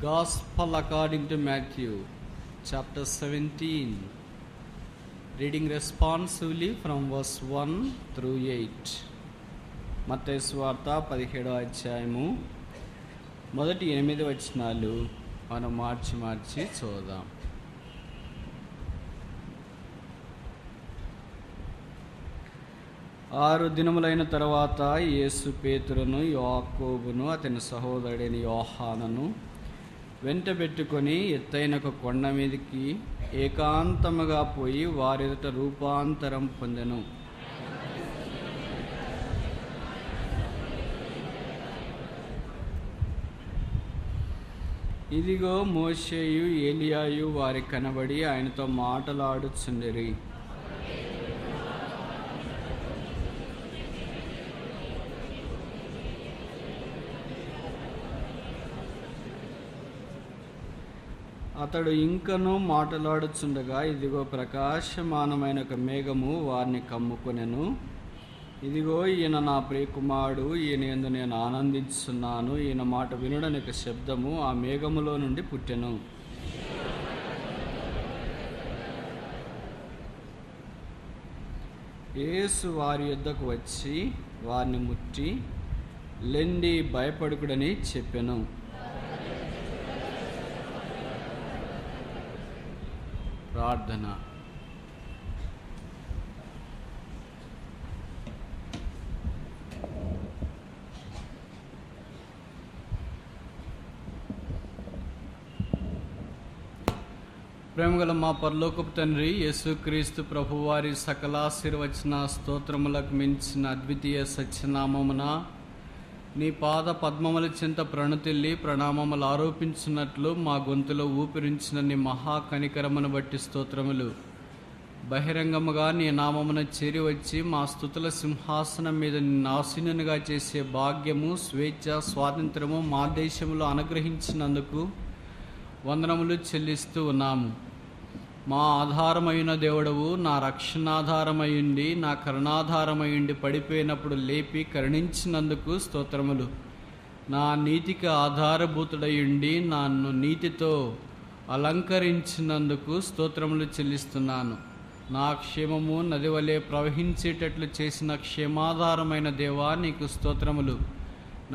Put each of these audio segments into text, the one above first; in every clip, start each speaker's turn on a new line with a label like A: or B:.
A: Gospel according to Matthew, chapter 17. Reading responsively from verse 1 through 8. మత్తయి సువార్త 17వ అధ్యాయము మొదటి 8 వచనాలు మనం మార్చి చూద్దాం. ఆరు దినములైన తర్వాత యేసు పేతురును, యాకోబును, అతని సహోదరుడైన యోహానును వెంటబెట్టుకొని ఎత్తైన ఒక కొండ మీదకి ఏకాంతముగా పోయి వారెదుట రూపాంతరం పొందెను. ఇదిగో మోషేయు ఏలియాయు వారికి కనబడి ఆయనతో మాటలాడుచుండిరి. అతడు ఇంకనూ మాటలాడుచుండగా ఇదిగో ప్రకాశమానమైన ఒక మేఘము వారిని కమ్ముకొనెను. ఇదిగో ఈయన నా ప్రియకుమారుడు, ఈయన యందు నేను ఆనందించున్నాను, ఈయన మాట వినుడని ఒక శబ్దము ఆ మేఘములో నుండి పుట్టెను. యేసు వారి యొద్దకు వచ్చి వారిని ముట్టి లెండి, భయపడుకుడని చెప్పెను. ప్రార్థన. ప్రేమగల మా పరలోకపు తండ్రి, యేసుక్రీస్తు ప్రభువారి సకలాశీర్వచన స్తోత్రములకు మించిన అద్వితీయ సత్యనామమున నీ పాద పద్మముల చింత ప్రణుతిల్లి ప్రణామములు ఆరోపించినట్లు మా గొంతులో ఊపిరించిన నీ మహాకనికరమును బట్టి స్తోత్రములు. బహిరంగముగా నీ నామమున చేరి వచ్చి మా స్తుతుల సింహాసనం మీద నిన్ను ఆసీనునిగా చేసే భాగ్యము, స్వేచ్ఛ, స్వాతంత్రము మా దేశంలో అనుగ్రహించినందుకు వందనములు చెల్లిస్తూ ఉన్నాము. మా ఆధారమైన దేవుడవు, నా రక్షణాధారమయుండి, నా కరుణాధారమయుండి పడిపోయినప్పుడు లేపి కరుణించినందుకు స్తోత్రములు. నా నీతికి ఆధారభూతుడయుండి నన్ను నీతితో అలంకరించినందుకు స్తోత్రములు చెల్లిస్తున్నాను. నా క్షేమము నది వలె ప్రవహించేటట్లు చేసిన క్షేమాధారమైన దేవా, నీకు స్తోత్రములు.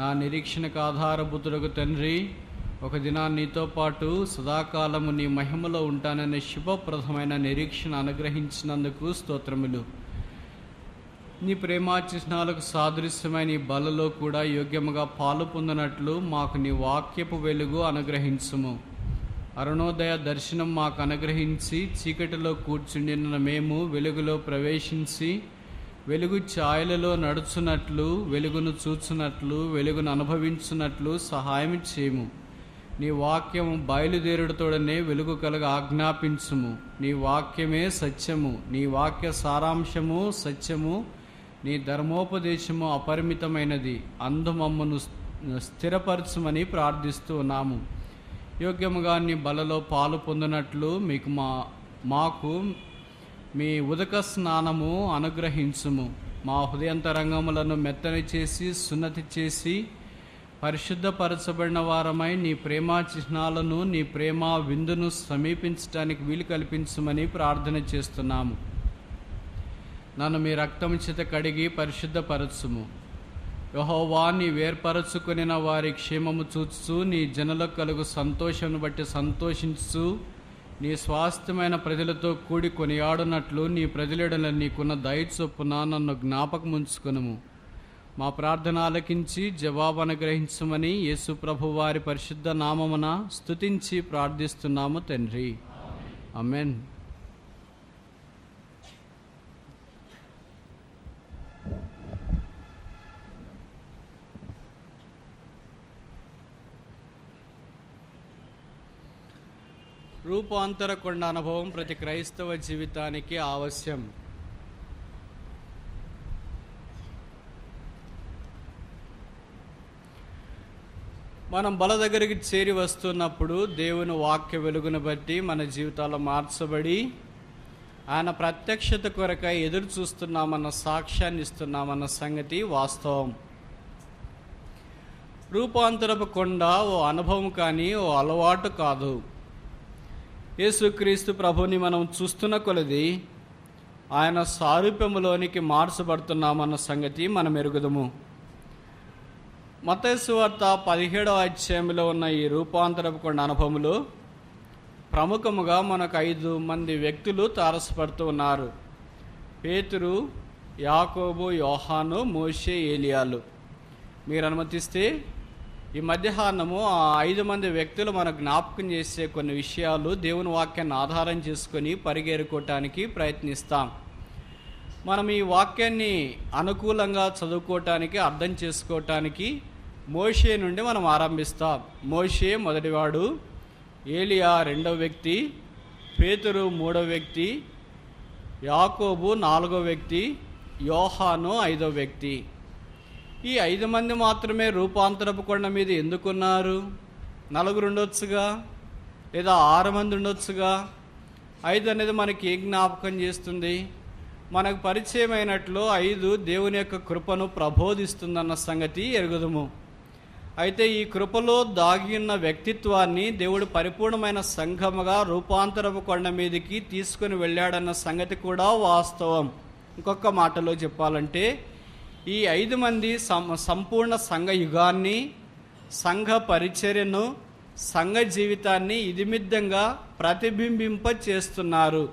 A: నా నిరీక్షణకు ఆధారభూతుడకు తండ్రి, ఒక దినాన్ని నీతో పాటు సదాకాలము నీ మహిమలో ఉంటాననే శుభప్రదమైన నిరీక్షణ అనుగ్రహించినందుకు స్తోత్రములు. నీ ప్రేమా చిహ్నాలకు సాదృశ్యమైన ఈ బలలో కూడా యోగ్యముగా పాలు పొందినట్లు మాకు నీ వాక్యపు వెలుగు అనుగ్రహించుము. అరుణోదయ దర్శనం మాకు అనుగ్రహించి చీకటిలో కూర్చుండిన మేము వెలుగులో ప్రవేశించి వెలుగు ఛాయలలో నడుచున్నట్లు, వెలుగును చూచున్నట్లు, వెలుగును అనుభవించున్నట్లు సహాయం చేయము. నీ వాక్యము బయలుదేరుడుతోడనే వెలుగు కలగ ఆజ్ఞాపించుము. నీ వాక్యమే సత్యము, నీ వాక్య సారాంశము సత్యము, నీ ధర్మోపదేశము అపరిమితమైనది. అందు మమ్మను స్థిరపరచుమని ప్రార్థిస్తూ ఉన్నాము. యోగ్యముగా నీ బలలో పాలు పొందినట్లు మాకు మీ ఉదక స్నానము అనుగ్రహించుము. మా హృదయంతరంగములను మెత్తని చేసి సున్నతి చేసి పరిశుద్ధపరచబడిన వారమై నీ ప్రేమా చిహ్నాలను, నీ ప్రేమా విందును సమీపించడానికి వీలు కల్పించమని ప్రార్థన చేస్తున్నాము. నన్ను మీ రక్తము చేత కడిగి పరిశుద్ధపరచుము. యెహోవా, నీ వేర్పరచుకొనిన వారి క్షేమము చూచు, నీ జనులకు కలుగు సంతోషమును బట్టి సంతోషించు, నీ స్వాస్థ్యమైన ప్రజలతో కూడి కొనియాడునట్లు నీ ప్రజలెడల నీకున్న దయ చొప్పున నన్ను జ్ఞాపకముంచుకొనుము. మా ప్రార్థన ఆలకించి జవాబు అనుగ్రహించమని యేసు ప్రభు వారి పరిశుద్ధ నామమున స్తుతించి ప్రార్థిస్తున్నాము తండ్రి. ఆమేన్. రూపాంతర కొండ అనుభవం ప్రతి క్రైస్తవ జీవితానికి ఆవశ్యం. మనం బల దగ్గరికి చేరి వస్తున్నప్పుడు దేవుని వాక్య వెలుగును బట్టి మన జీవితాలు మార్చబడి ఆయన ప్రత్యక్షత కొరకై ఎదురు చూస్తున్నామన్న సాక్ష్యాన్ని ఇస్తున్నామన్న సంగతి వాస్తవం. రూపాంతరపు కొండ ఓ అనుభవం కానీ ఓ అలవాటు కాదు. యేసుక్రీస్తు ప్రభుని మనం చూస్తున్న కొలది ఆయన సారూప్యములోనికి మార్చబడుతున్నామన్న సంగతి మనం ఎరుగుదము. మత్తయి సువార్త 17వ అధ్యాయంలో ఉన్న ఈ రూపాంతరపు కొండ అనుభవములో ప్రముఖముగా మనకు 5 మంది వ్యక్తులు తారసపడుతూ ఉన్నారు. పేతురు, యాకోబు, యోహాను, మోషే, ఏలియాలు. మీరు అనుమతిస్తే ఈ మధ్యాహ్నము ఆ 5 మంది వ్యక్తులు మనకు జ్ఞాపకం చేసే కొన్ని విషయాలు దేవుని వాక్యాన్ని ఆధారం చేసుకొని పరిగెరుకోవటానికి ప్రయత్నిస్తాం. మనం ఈ వాక్యాన్ని అనుకూలంగా చదువుకోవటానికి, అర్థం చేసుకోవటానికి మోషే నుండి మనం ఆరంభిస్తాం. మోషే మొదటివాడు, ఏలియా రెండవ వ్యక్తి, పేతురు మూడవ వ్యక్తి, యాకోబు నాలుగవ వ్యక్తి, యోహాను ఐదవ వ్యక్తి. ఈ 5 మంది మాత్రమే రూపాంతరపు కొండ మీద ఎందుకున్నారు? 4 ఉండొచ్చుగా, లేదా 6 మంది ఉండొచ్చుగా. 5 అనేది మనకి ఏం జ్ఞాపకం చేస్తుంది? మనకు పరిచయం అయినట్లు 5 దేవుని యొక్క కృపను ప్రబోధిస్తుందన్న సంగతి ఎరుగుదము. అయితే ఈ కృపలో దాగి ఉన్న వ్యక్తిత్వాన్ని దేవుడు పరిపూర్ణమైన సంఘముగా రూపాంతరపు కొండ మీదకి తీసుకుని వెళ్ళాడన్న సంగతి కూడా వాస్తవం. ఇంకొక మాటలో చెప్పాలంటే ఈ 5 మంది సంపూర్ణ సంఘ యుగాన్ని, సంఘ పరిచర్యను, సంఘ జీవితాన్ని ఇదిమిద్దంగా ప్రతిబింబింప చేస్తున్నారు.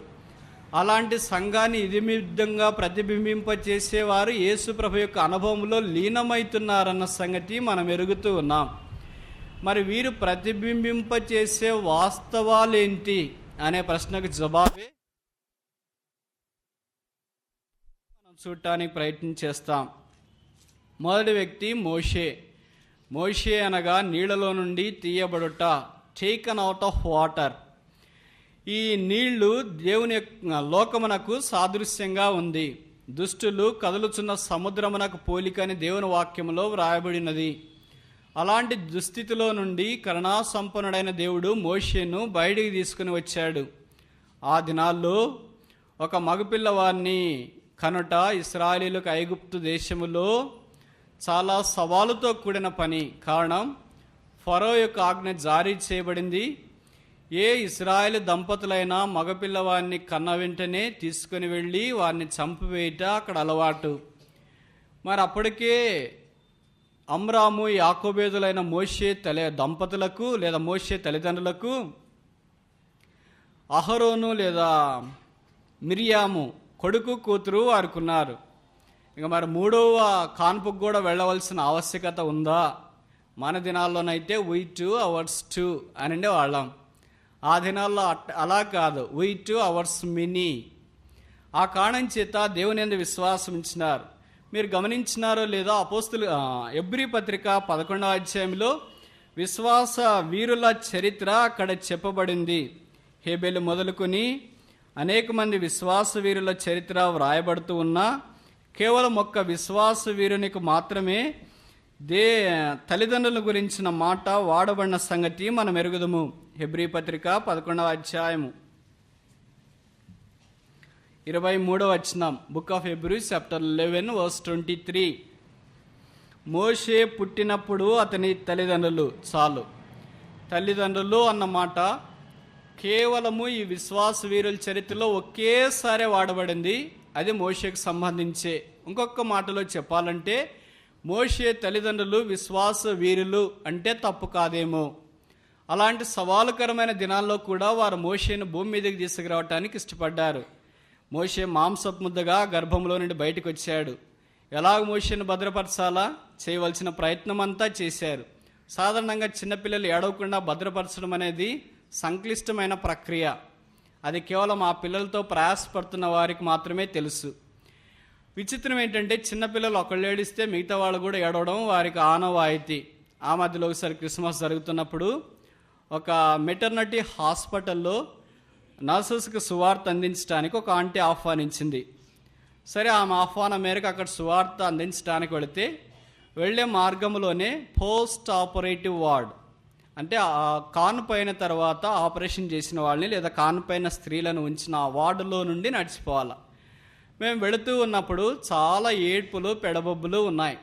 A: అలాంటి సంఘాన్ని ఇదిమిద్దంగా ప్రతిబింబింప చేసేవారు యేసు ప్రభు యొక్క అనుభవంలో లీనమవుతున్నారన్న సంగతి మనం ఎరుగుతూ ఉన్నాం. మరి వీరు ప్రతిబింబింప చేసే వాస్తవాలేంటి అనే ప్రశ్నకు జవాబే మనం చూడటానికి ప్రయత్నం చేస్తాం. మొదటి వ్యక్తి మోషే. మోషే అనగా నీళ్లలో నుండి తీయబడుట, టేకన్ అవుట్ ఆఫ్ వాటర్. ఈ నీళ్లు దేవుని లోకమునకు సాదృశ్యంగా ఉంది. దుష్టులు కదులుచున్న సముద్రమునకు పోలికని దేవుని వాక్యములో వ్రాయబడినది. అలాంటి దుస్థితిలో నుండి కరుణాసంపన్నుడైన దేవుడు మోషేను బయటికి తీసుకుని వచ్చాడు. ఆ దినాల్లో ఒక మగపిల్లవాడిని కనుట ఇశ్రాయేలీయులకు ఐగుప్తు దేశములో చాలా సవాలుతో కూడిన పని. కారణం, ఫరో యొక్క ఆజ్ఞ జారీ చేయబడింది. ఏ ఇశ్రాయేలు దంపతులైనా మగపిల్లవాడిని కన్న వెంటనే తీసుకుని వెళ్ళి వారిని చంపివేయట అక్కడ అలవాటు. మరి అప్పటికే అమ్రాము, యాకోబేదులైన మోషే దంపతులకు లేదా మోషే తల్లిదండ్రులకు అహరోను లేదా మిరియాము కొడుకు, కూతురు వారికి ఉన్నారు. ఇక మరి 3వ కాన్పుకు కూడా వెళ్ళవలసిన ఆవశ్యకత ఉందా? మన దినాల్లోనైతే we 2 hours 2 అని వాళ్ళం. ఆ దినాల్లో అలా కాదు, we 2 hours mini. ఆ కారణం చేత దేవుని యందు విశ్వాసం ఉంచినారు. మీరు గమనించినారో లేదో ఎబ్రీ పత్రిక 11వ అధ్యాయంలో విశ్వాస వీరుల చరిత్ర అక్కడ చెప్పబడింది. హేబెలు మొదలుకొని అనేక మంది విశ్వాస వీరుల చరిత్ర వ్రాయబడుతూ ఉన్నా కేవలం ఒక్క విశ్వాస వీరునికి మాత్రమే తల్లిదండ్రుల గురించిన మాట వాడబడిన సంగతి మనం ఎరుగుదము. హెబ్రీ పత్రిక 11వ అధ్యాయము 23వ వచనం, బుక్ ఆఫ్ హెబ్రీస్ చాప్టర్ 11 వర్స్ 23. మోషే పుట్టినప్పుడు అతని తల్లిదండ్రులు. చాలు, తల్లిదండ్రులు అన్న మాట కేవలము ఈ విశ్వాస వీరుల చరిత్రలో ఒకేసారి వాడబడింది. అది మోషేకు సంబంధించే. ఇంకొక మాటలో చెప్పాలంటే మోషే తల్లిదండ్రులు విశ్వాస వీరులు అంటే తప్పు కాదేమో. అలాంటి సవాలుకరమైన దినాల్లో కూడా వారు మోషేను భూమి మీదకి తీసుకురావటానికి ఇష్టపడ్డారు. మోషే మాంసపు ముద్దగా గర్భంలో నుండి బయటకు వచ్చాడు. ఎలాగ మోషేను భద్రపరచాలా చేయవలసిన ప్రయత్నం అంతా చేశారు. సాధారణంగా చిన్నపిల్లలు ఏడవకుండా భద్రపరచడం అనేది సంక్లిష్టమైన ప్రక్రియ. అది కేవలం ఆ పిల్లలతో ప్రయాసపడుతున్న వారికి మాత్రమే తెలుసు. విచిత్రం ఏంటంటే చిన్నపిల్లలు ఒకళ్ళు ఏడిస్తే మిగతా వాళ్ళు కూడా ఏడవడం వారికి ఆనవాయితీ. ఆ మధ్యలో ఒకసారి క్రిస్మస్ జరుగుతున్నప్పుడు ఒక మెటర్నిటీ హాస్పిటల్లో నర్సెస్కి సువార్త అందించడానికి ఒక ఆంటీ ఆహ్వానించింది. సరే, ఆమె ఆహ్వానం మేరకు అక్కడ సువార్త అందించడానికి వెళ్ళే మార్గంలోనే పోస్ట్ ఆపరేటివ్ వార్డ్, అంటే కానుపైన తర్వాత ఆపరేషన్ చేసిన వాళ్ళని లేదా కానుపైన స్త్రీలను ఉంచిన ఆ వార్డులో నుండి నడిచిపోవాలి. మేము వెళుతూ ఉన్నప్పుడు చాలా ఏడ్పులు, పెడబొబ్బులు ఉన్నాయి.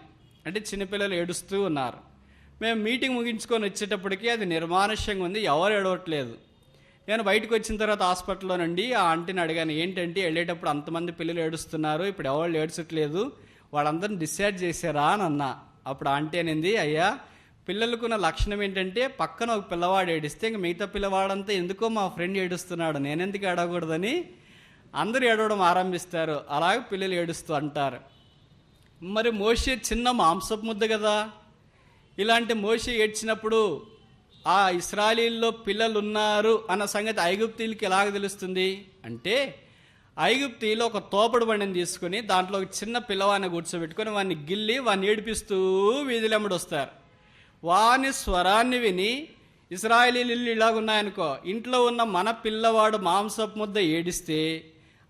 A: అంటే చిన్నపిల్లలు ఏడుస్తూ ఉన్నారు. మేము మీటింగ్ ముగించుకొని వచ్చేటప్పటికి అది నిర్మానుష్యంగా ఉంది, ఎవరు ఏడవట్లేదు. నేను బయటకు వచ్చిన తర్వాత హాస్పిటల్లో నుండి ఆ ఆంటీని అడిగాను, ఏంటంటే వెళ్ళేటప్పుడు అంతమంది పిల్లలు ఏడుస్తున్నారు, ఇప్పుడు ఎవరు ఏడ్చట్లేదు, వాళ్ళందరిని డిశ్చార్జ్ చేశారా అని అన్నా. అప్పుడు ఆంటీ అనింది, అయ్యా పిల్లలకున్న లక్షణం ఏంటంటే పక్కన ఒక పిల్లవాడు ఏడిస్తే ఇంక మిగతా పిల్లవాడంతా ఎందుకో మా ఫ్రెండ్ ఏడుస్తున్నాడు, నేనెందుకు ఏడవకూడదని అందరూ ఏడవడం ఆరంభిస్తారు. అలాగే పిల్లలు ఏడుస్తూ అంటారు. మరి మోషే చిన్న మాంసపు ముద్ద కదా, ఇలాంటి మోషే ఏడ్చినప్పుడు ఆ ఇశ్రాయేలీల్లో పిల్లలు ఉన్నారు అన్న సంగతి ఐగుప్తీయులకి ఎలాగ తెలుస్తుంది అంటే, ఐగుప్తీయులు ఒక తోపడు బండిని తీసుకుని దాంట్లో ఒక చిన్న పిల్లవాడిని కూర్చోబెట్టుకొని వాడిని గిల్లి వాడిని ఏడిపిస్తూ వీధులెమ్మడి వస్తారు. వాని స్వరాన్ని విని ఇశ్రాయేలీలు ఇల్లు ఇలాగున్నాయనుకో, ఇంట్లో ఉన్న మన పిల్లవాడు మాంసపు ముద్ద ఏడిస్తే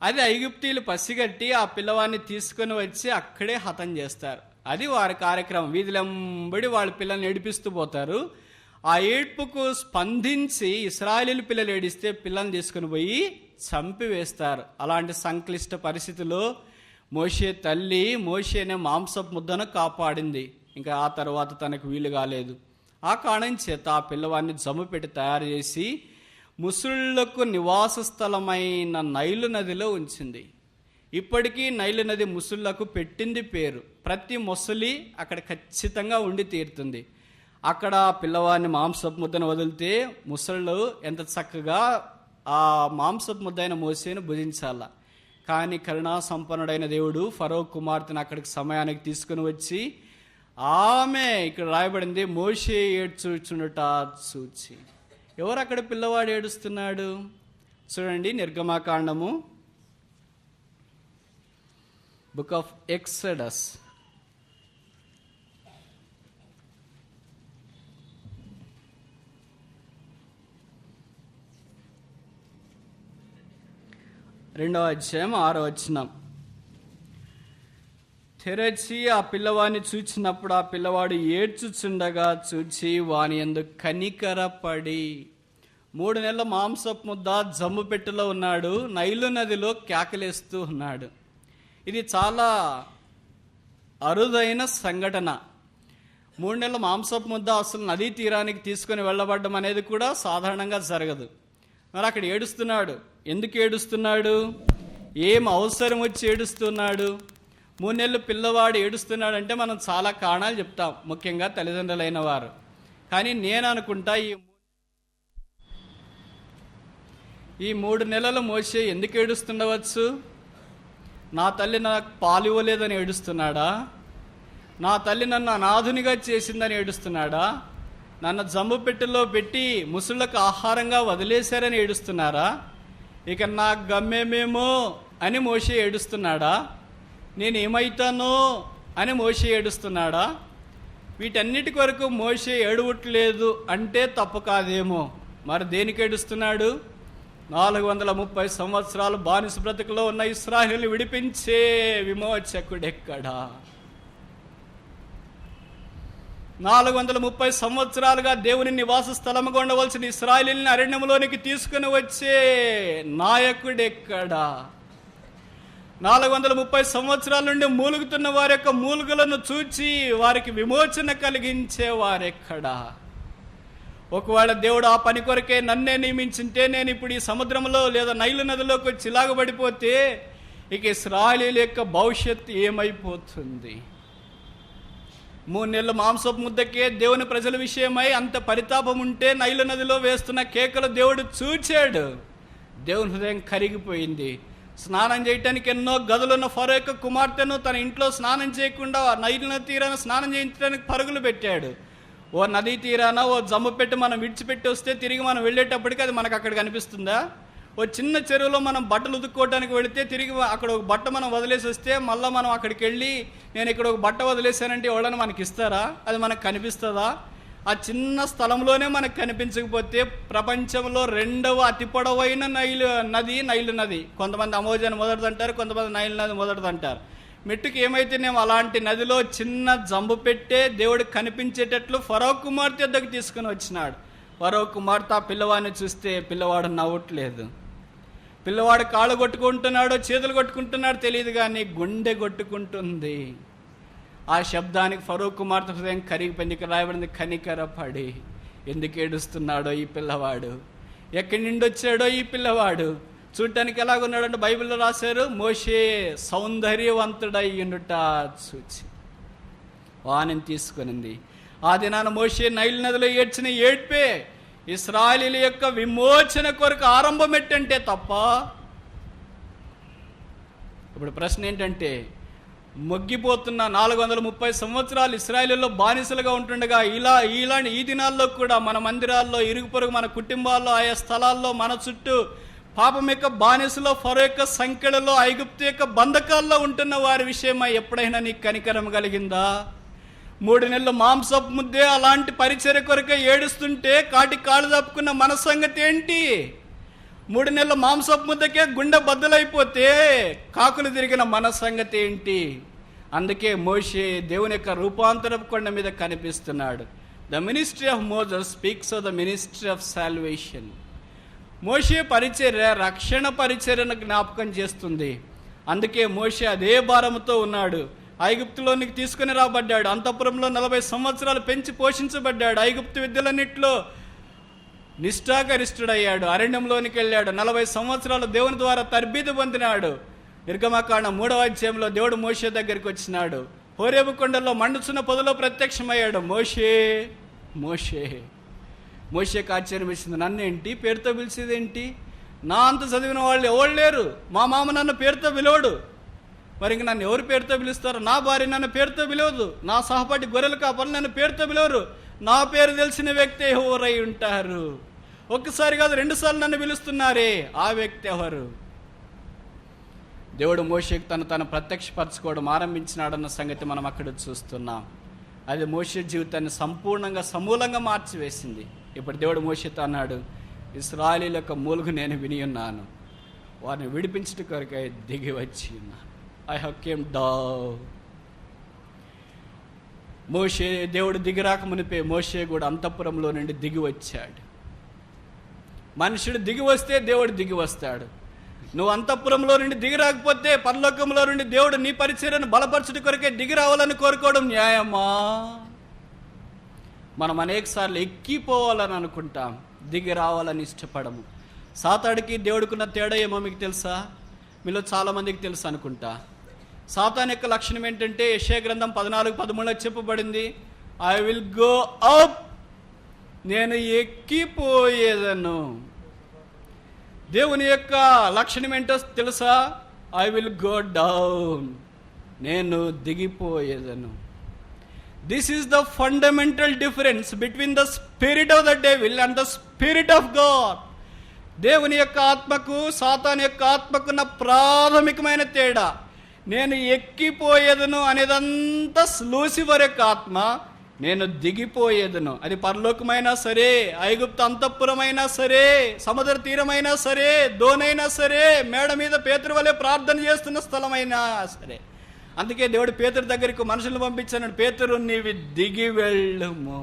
A: అది ఐగుప్తీయులు పసిగట్టి ఆ పిల్లవాడిని తీసుకొని వచ్చి అక్కడే హతం చేస్తారు. అది వారి కార్యక్రమం. వీధులెంబడి వాళ్ళ పిల్లల్ని ఏడిపిస్తూ పోతారు. ఆ ఏడ్పుకు స్పందించి ఇశ్రాయేలీలు పిల్లలు ఏడిస్తే పిల్లల్ని తీసుకుని పోయి చంపివేస్తారు. అలాంటి సంక్లిష్ట పరిస్థితిలో మోషే తల్లి మోషేనే మాంసపు ముద్దను కాపాడింది. ఇంకా ఆ తర్వాత తనకు వీలు కాలేదు. ఆ కారణం చేత ఆ పిల్లవాడిని జమ్ము పెట్టి తయారు చేసి ముసళ్లకు నివాస స్థలమైన నైలు నదిలో ఉంచింది. ఇప్పటికీ నైలు నది ముసళ్లకు పెట్టింది పేరు. ప్రతి ముసలి అక్కడ ఖచ్చితంగా ఉండి తీరుతుంది. అక్కడ పిల్లవాడిని మాంసపు ముద్దను వదిలితే ముసళ్ళు ఎంత చక్కగా ఆ మాంసపు ముద్దైన మోసేను భుజించాల. కానీ కరుణా సంపన్నుడైన దేవుడు ఫరో కుమార్తెను అక్కడికి సమయానికి తీసుకుని వచ్చి ఆమె, ఇక్కడ రాయబడింది, మోషే ఏడ్చుచుండుట చూచి. ఎవరు అక్కడ పిల్లవాడు ఏడుస్తున్నాడు? చూడండి, నిర్గమాకాండము బుక్ ఆఫ్ ఎక్సడస్ 2వ అధ్యాయం 6వ వచనం. తెరచి ఆ పిల్లవాడిని చూచినప్పుడు ఆ పిల్లవాడు ఏడ్చుచుండగా చూచి వాని యందు కనికరపడి 3 నెలల మాంసపు ముద్ద జమ్ము పెట్టెలో ఉన్నాడు, నైలు నదిలో కేకలేస్తూ ఉన్నాడు. ఇది చాలా అరుదైన సంఘటన. 3 నెలల మాంసపు ముద్ద అసలు నదీ తీరానికి తీసుకొని వెళ్ళబడ్డం అనేది కూడా సాధారణంగా జరగదు. మరి అక్కడ ఏడుస్తున్నాడు. ఎందుకు ఏడుస్తున్నాడు? ఏం అవసరం వచ్చి ఏడుస్తున్నాడు? 3 నెలలు పిల్లవాడు ఏడుస్తున్నాడు అంటే మనం చాలా కారణాలు చెప్తాం, ముఖ్యంగా తల్లిదండ్రులైన వారు. కానీ నేను అనుకుంటా ఈ 3 నెలలు మోసే ఎందుకు ఏడుస్తుండవచ్చు? నా తల్లి నాకు పాలు ఇవ్వలేదని ఏడుస్తున్నాడా? నా తల్లి నన్ను అనాథునిగా చేసిందని ఏడుస్తున్నాడా? నన్ను జమ్ము పెట్టెలో పెట్టి ముసళ్ళకు ఆహారంగా వదిలేశారని ఏడుస్తున్నారా? ఇక నా గమ్యమేమో అని మోసే ఏడుస్తున్నాడా? నేనేమైతానో అని మోసే ఏడుస్తున్నాడా? వీటన్నిటి కొరకు మోసే ఏడవట్లేదు అంటే తప్పు కాదేమో. మరి దేనికి ఏడుస్తున్నాడు? 430 సంవత్సరాలు బానిస బ్రతుకులో ఉన్న ఇశ్రాయేలును విడిపించే విమోచకుడెక్కడా? 430 సంవత్సరాలుగా దేవుని నివాస స్థలముగా ఉండవలసిన ఇశ్రాయేలుని అరణ్యములోనికి తీసుకుని వచ్చే నాయకుడెక్కడా? 430 సంవత్సరాల నుండి మూలుగుతున్న వారి యొక్క మూలుగులను చూచి వారికి విమోచన కలిగించే వారెక్కడా? ఒకవేళ దేవుడు ఆ పని కొరకే నన్నే నియమించింటే నేను ఇప్పుడు ఈ సముద్రంలో లేదా నైలు నదిలోకి వచ్చి ఇలాగబడిపోతే ఇక ఇశ్రాయేలు యొక్క భవిష్యత్తు ఏమైపోతుంది? 3 నెలల మాంసపు ముద్దకే దేవుని ప్రజల విషయమై అంత పరితాపం ఉంటే నైలు నదిలో వేస్తున్న కేకలు దేవుడు చూచాడు. దేవుని హృదయం కరిగిపోయింది. స్నానం చేయటానికి ఎన్నో గదులున్న ఫరో యొక్క కుమార్తెను తన ఇంట్లో స్నానం చేయకుండా నైలు నది తీరాన స్నానం చేయించడానికి పరుగులు పెట్టాడు. ఓ నదీ తీరాన ఓ జమ్ము పెట్టి మనం విడిచిపెట్టి వస్తే తిరిగి మనం వెళ్ళేటప్పటికి అది మనకు అక్కడ కనిపిస్తుందా? ఓ చిన్న చెరువులో మనం బట్టలు ఉతుక్కోవడానికి వెళితే తిరిగి అక్కడ ఒక బట్ట మనం వదిలేసి వస్తే మళ్ళీ మనం అక్కడికి వెళ్ళి నేను ఇక్కడ ఒక బట్ట వదిలేసానంటే ఎవడని మనకి ఇస్తారా? అది మనకు కనిపిస్తుందా? ఆ చిన్న స్థలంలోనే మనకు కనిపించకపోతే ప్రపంచంలో 2వ అతి పొడవైన నైలు నది. కొంతమంది అమోజన్ మొదటిదంటారు, కొంతమంది నైలు నది మొదటిదంటారు. మెట్టుకు ఏమైతేనేమో అలాంటి నదిలో చిన్న జంబు పెట్టే దేవుడు కనిపించేటట్లు ఫరో కుమార్తె వద్దకు తీసుకుని వచ్చినాడు. ఫరో కుమార్తె ఆ పిల్లవాడిని చూస్తే పిల్లవాడు నవ్వట్లేదు. పిల్లవాడు కాళ్ళు కొట్టుకుంటున్నాడో చేతులు కొట్టుకుంటున్నాడో తెలియదు, కానీ గుండె కొట్టుకుంటుంది. ఆ శబ్దానికి ఫరో కుమార్తె హృదయం కరిగిపోయింది. ఇక్కడ రాయబడింది, కనికరపడి. ఎందుకు ఏడుస్తున్నాడో ఈ పిల్లవాడు, ఎక్కడి నుండి వచ్చాడో ఈ పిల్లవాడు, చూడటానికి ఎలాగున్నాడంటే బైబిల్లో రాశారు, మోషే సౌందర్యవంతుడై ఉండుట చూచి వాణిని తీసుకునింది. ఆ దినాన మోషే నైల్ నదిలో ఏడ్చిన ఏడ్పే ఇశ్రాయేలీయుల యొక్క విమోచన కొరకు ఆరంభం ఎట్టంటే తప్ప. ఇప్పుడు ప్రశ్న ఏంటంటే, మొగ్గిపోతున్న 430 సంవత్సరాలు ఇశ్రాయేలులో బానిసలుగా ఉంటుండగా ఇలాంటి ఈ దినాల్లో కూడా మన మందిరాల్లో, ఇరుగు పొరుగు మన కుటుంబాల్లో, ఆయా స్థలాల్లో, మన చుట్టూ పాపం యొక్క బానిసలో, ఫరో యొక్క సంఖ్యలలో, ఐగుప్తు యొక్క బంధకాల్లో ఉంటున్న వారి విషయమై ఎప్పుడైనా నీకు కనికరం కలిగిందా? 3 నెలలు మాంసపు ముద్దే అలాంటి పరిచర్య కొరకే ఏడుస్తుంటే కాటి కాళ్ళు తప్పుకున్న మన సంగతి ఏంటి? 3 నెలల మాంసపు ముద్దకే గుండె బద్దలైపోతే కాకులు తిరిగిన మన సంగతి ఏంటి? అందుకే మోషే దేవుని యొక్క రూపాంతరపు కొండ మీద కనిపిస్తున్నాడు. The ministry of Moses speaks of the ministry of salvation. మోషే పరిచర్య రక్షణ పరిచర్యను జ్ఞాపకం చేస్తుంది. అందుకే మోషే అదే భారముతో ఉన్నాడు. ఐగుప్తులోనికి తీసుకుని రాబడ్డాడు. అంతఃపురంలో 40 సంవత్సరాలు పెంచి పోషించబడ్డాడు. ఐగుప్తు విద్యలన్నింటిలో నిష్ఠాగరిష్ఠుడయ్యాడు. అరణ్యంలోనికి వెళ్ళాడు. 40 సంవత్సరాలు దేవుని ద్వారా తర్బీదు పొందినాడు. నిర్గమకాండం 3వ అధ్యాయంలో దేవుడు మోషే దగ్గరికి వచ్చినాడు. హోరేబు కొండలో మండుచున్న పొదలో ప్రత్యక్షమయ్యాడు. మోషే మోషే. మోషేకి ఆశ్చర్యం ఇచ్చింది, నన్నేంటి పేరుతో పిలిచేదేంటి? నా అంత చదివిన వాళ్ళు ఎవరు లేరు. మా మామ నన్ను పేరుతో పిలవడు, మరి ఇంక నన్ను ఎవరు పేరుతో పిలుస్తారు? నా భార్య నన్ను పేరుతో పిలవదు, నా సహపాఠి గొర్రెలు కాపలు నన్ను పేరుతో పిలవరు. నా పేరు తెలిసిన వ్యక్తి ఎవరై ఉంటారు? ఒక్కసారి కాదు 2 సార్లు నన్ను పిలుస్తున్నారే, ఆ వ్యక్తి ఎవరు? దేవుడు మోషేకి తను ప్రత్యక్షపరచుకోవడం ఆరంభించినాడన్న సంగతి మనం అక్కడ చూస్తున్నాం. అది మోషే జీవితాన్ని సంపూర్ణంగా సమూలంగా మార్చివేసింది. ఇప్పుడు దేవుడు మోషేతో అన్నాడు, ఇశ్రాయేలీయుల యొక్క మూలుగు నేను విని ఉన్నాను, వారిని విడిపించడం కొరకై దిగి వచ్చి ఉన్నాను. I have came down. మోషే దేవుడు దిగిరాక మునిపే మోషే కూడా అంతఃపురంలో నుండి దిగి వచ్చాడు. మనుషుడు దిగి వస్తే దేవుడు దిగి వస్తాడు. నువ్వు అంతఃపురంలో నుండి దిగి రాకపోతే పరలోకంలో నుండి దేవుడు నీ పరిచర్యను బలపరచుట కొరకే దిగి రావాలని కోరుకోవడం న్యాయమా? మనం అనేక సార్లు ఎక్కిపోవాలని అనుకుంటాం, దిగి రావాలని ఇష్టపడము. సాతాడికి దేవుడికున్న తేడా ఏమో మీకు తెలుసా? మీలో చాలామందికి తెలుసు అనుకుంటా. సాతాన్ యొక్క లక్షణం ఏంటంటే యెషయా గ్రంథం 14:13 చెప్పబడింది, ఐ విల్ గో అప్, నేను ఎక్కిపోయేదను. దేవుని యొక్క లక్షణం ఏంటో తెలుసా? ఐ విల్ గో డౌన్, నేను దిగిపోయేదను. This is the fundamental difference between the spirit of the devil and the spirit of God. దేవుని యొక్క ఆత్మకు సాతాను యొక్క ఆత్మకున్న ప్రాథమికమైన తేడా. నేను ఎక్కిపోయేదను అనేదంతా లూసిఫర్ యొక్క ఆత్మ, నేను దిగిపోయేదను. అది పరలోకమైనా సరే, ఐగుప్తు అంతఃపురమైనా సరే, సముద్ర తీరమైనా సరే, దోనైనా సరే, మేడ మీద పేతురు వలె ప్రార్థన చేస్తున్న స్థలమైనా సరే. అందుకే దేవుడు పేతురు దగ్గరికి మనుషులను పంపించాడు, పేతురు నీవి దిగి వెళ్ళుము.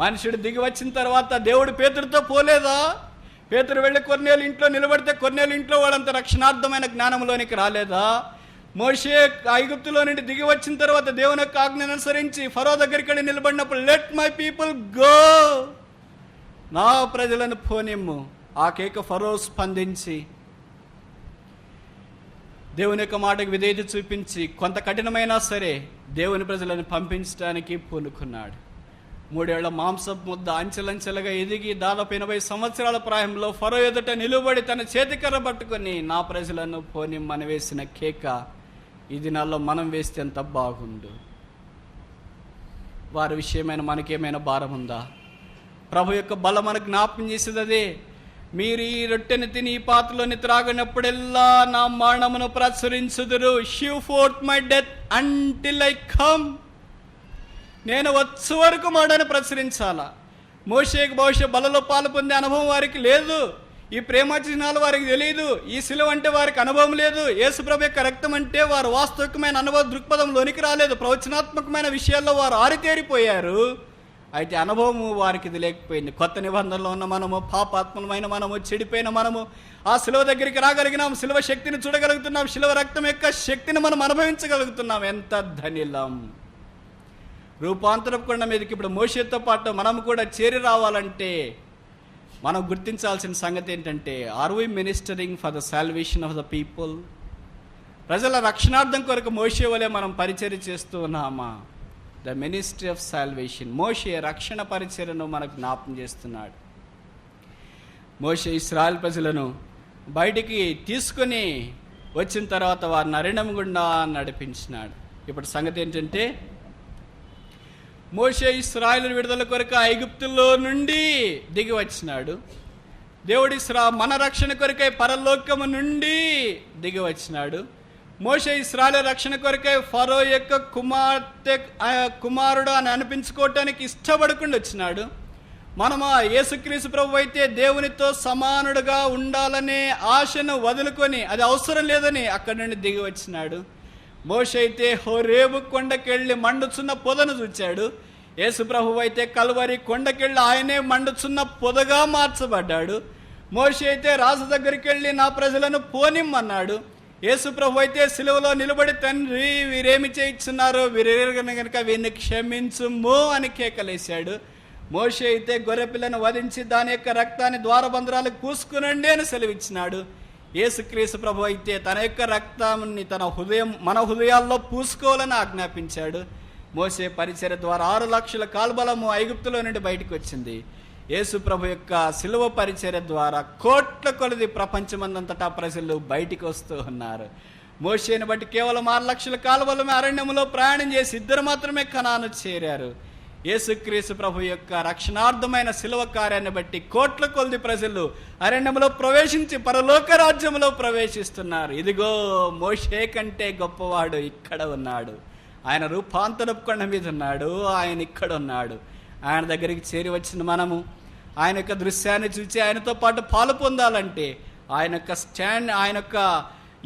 A: మనుషుడు దిగి వచ్చిన తర్వాత దేవుడు పేతురుతో పోలేదా? పేతురు వెళ్ళి కొర్నేలు ఇంట్లో నిలబడితే కొర్నేలు ఇంట్లో వాడంత రక్షణార్థమైన జ్ఞానంలోనికి రాలేదా? మోషే ఐగుప్తులో నుండి దిగి వచ్చిన తర్వాత దేవుని యొక్క ఆజ్ఞను అనుసరించి ఫరో దగ్గరికి వెళ్ళి నిలబడినప్పుడు లెట్ మై పీపుల్ గో, నా ప్రజలను పోనిమ్ము. ఆ కేక ఫరో స్పందించి దేవుని యొక్క మాటకు విధేయత చూపించి కొంత కఠినమైనా సరే దేవుని ప్రజలను పంపించడానికి పూనుకున్నాడు. 3 ఏళ్ల మాంసపు ముద్ద అంచెలంచెలుగా ఎదిగి దాదాపు 80 సంవత్సరాల ప్రాయంలో ఫరో ఎదుట నిలువబడి తన చేతికర్ర పట్టుకొని నా ప్రజలను పోనిమ్మని వేసిన కేక ఈ దినాల్లో మనం వేస్తే ఎంత బాగుండు. వారి విషయమైన మనకేమైనా భారం ఉందా? ప్రభు యొక్క బలం మనకు జ్ఞాపకం చేసేది అదే, మీరు ఈ రొట్టెని తిని ఈ పాత్రలోని త్రాగినప్పుడెల్లా నా మరణమును ప్రచురించుదురు. Shew forth my death until I come. నేను వచ్చే వరకు మరణాన్ని ప్రచురించాలా? మోషేకి బహుశా బలలో పాలు పొందే అనుభవం వారికి లేదు. ఈ ప్రేమ చిహ్నాలు వారికి తెలియదు. ఈ శిలువ అంటే వారికి అనుభవం లేదు. యేసుప్రభు యొక్క రక్తం అంటే వారు వాస్తవికమైన అనుభవ దృక్పథంలోనికి రాలేదు. ప్రవచనాత్మకమైన విషయాల్లో వారు ఆరితేరిపోయారు. అయితే అనుభవము వారికి ఇది లేకపోయింది. కొత్త నిబంధనలో ఉన్న మనము, పాపాత్మమైన మనము, చెడిపోయిన మనము ఆ శిలువ దగ్గరికి రాగలిగినాం, శిలువ శక్తిని చూడగలుగుతున్నాం, శిలువ రక్తం యొక్క శక్తిని మనం అనుభవించగలుగుతున్నాం. ఎంత ధనిలం! రూపాంతరపు కొండ మీదకి ఇప్పుడు మోషేతో పాటు మనం కూడా చేరి రావాలంటే మనం గుర్తించాల్సిన సంగతి ఏంటంటే, are we ministering for the salvation of the people? ప్రజల రక్షణార్థం కొరకు మోషే వలె మనం పరిచర్య చేస్తూ ఉన్నామా? The ministry of salvation. మోషే రక్షణ పరిచర్యను మనకు జ్ఞాపకం చేస్తున్నాడు. మోషే ఇశ్రాయేల్ ప్రజలను బయటికి తీసుకొని వచ్చిన తర్వాత వారిని అరణ్యం గుండా నడిపించినాడు. ఇప్పుడు సంగతి ఏంటంటే, మోషే ఇశ్రాయేలు విడుదల కొరకు ఐగుప్తులో నుండి దిగి వచ్చినాడు. దేవుడి మన రక్షణ కొరకై పరలోకము నుండి దిగి వచ్చినాడు. మోషే ఇశ్రాయేలు రక్షణ కొరకై ఫరో యొక్క కుమారుడు అని అనిపించుకోవటానికి ఇష్టపడకుండా వచ్చినాడు. మనము యేసుక్రీస్తు ప్రభు అయితే దేవునితో సమానుడుగా ఉండాలనే ఆశను వదులుకొని అది అవసరం లేదని అక్కడి నుండి దిగి వచ్చినాడు. మోషే అయితే హోరేబు కొండకెళ్ళి మండుచున్న పొదను చూచాడు. యేసు ప్రభు అయితే కల్వరి కొండకెళ్ళి ఆయనే మండుచున్న పొదగా మార్చబడ్డాడు. మోషే అయితే రాజు దగ్గరికి వెళ్ళి నా ప్రజలను పోనిమ్మన్నాడు. యేసు ప్రభు అయితే సిలువలో నిలబడి, తండ్రి వీరేమి చేయించున్నారో వీరెరగని కనుక వీరిని క్షమించుము అని కేకలేశాడు. మోషే అయితే గొర్రెపిల్లను వధించి దాని యొక్క రక్తాన్ని ద్వారబంధరాలకు పూసుకునండి అని సెలవిచ్చినాడు. యేసుక్రీస్తు ప్రభు అయితే తన యొక్క రక్తాన్ని మన హృదయాల్లో పూసుకోవాలని ఆజ్ఞాపించాడు. మోసే పరిచర్య ద్వారా 6 లక్షల కాల్బలము ఐగుప్తులో నుండి బయటకు వచ్చింది. యేసు ప్రభు యొక్క సిలువ పరిచర్య ద్వారా కోట్ల కొలది ప్రపంచమందంతటా ప్రజలు బయటికి వస్తూ ఉన్నారు. మోషేని బట్టి కేవలం 6 లక్షల కాల్బలమే అరణ్యములో ప్రయాణం చేసి 2 మాత్రమే కనాను చేరారు. యేసుక్రీస్తు ప్రభు యొక్క రక్షణార్థమైన సిలువ కార్యాన్ని బట్టి కోట్ల కొలది ప్రజలు అరణ్యములో ప్రవేశించి పరలోక రాజ్యములో ప్రవేశిస్తున్నారు. ఇదిగో మోషే కంటే గొప్పవాడు ఇక్కడ ఉన్నాడు. ఆయన రూపాంతరపు కొండ మీద ఉన్నాడు. ఆయన ఇక్కడ ఉన్నాడు. ఆయన దగ్గరికి చేరి వచ్చిన మనము ఆయన యొక్క దృశ్యాన్ని చూసి ఆయనతో పాటు పాలు పొందాలంటే ఆయన యొక్క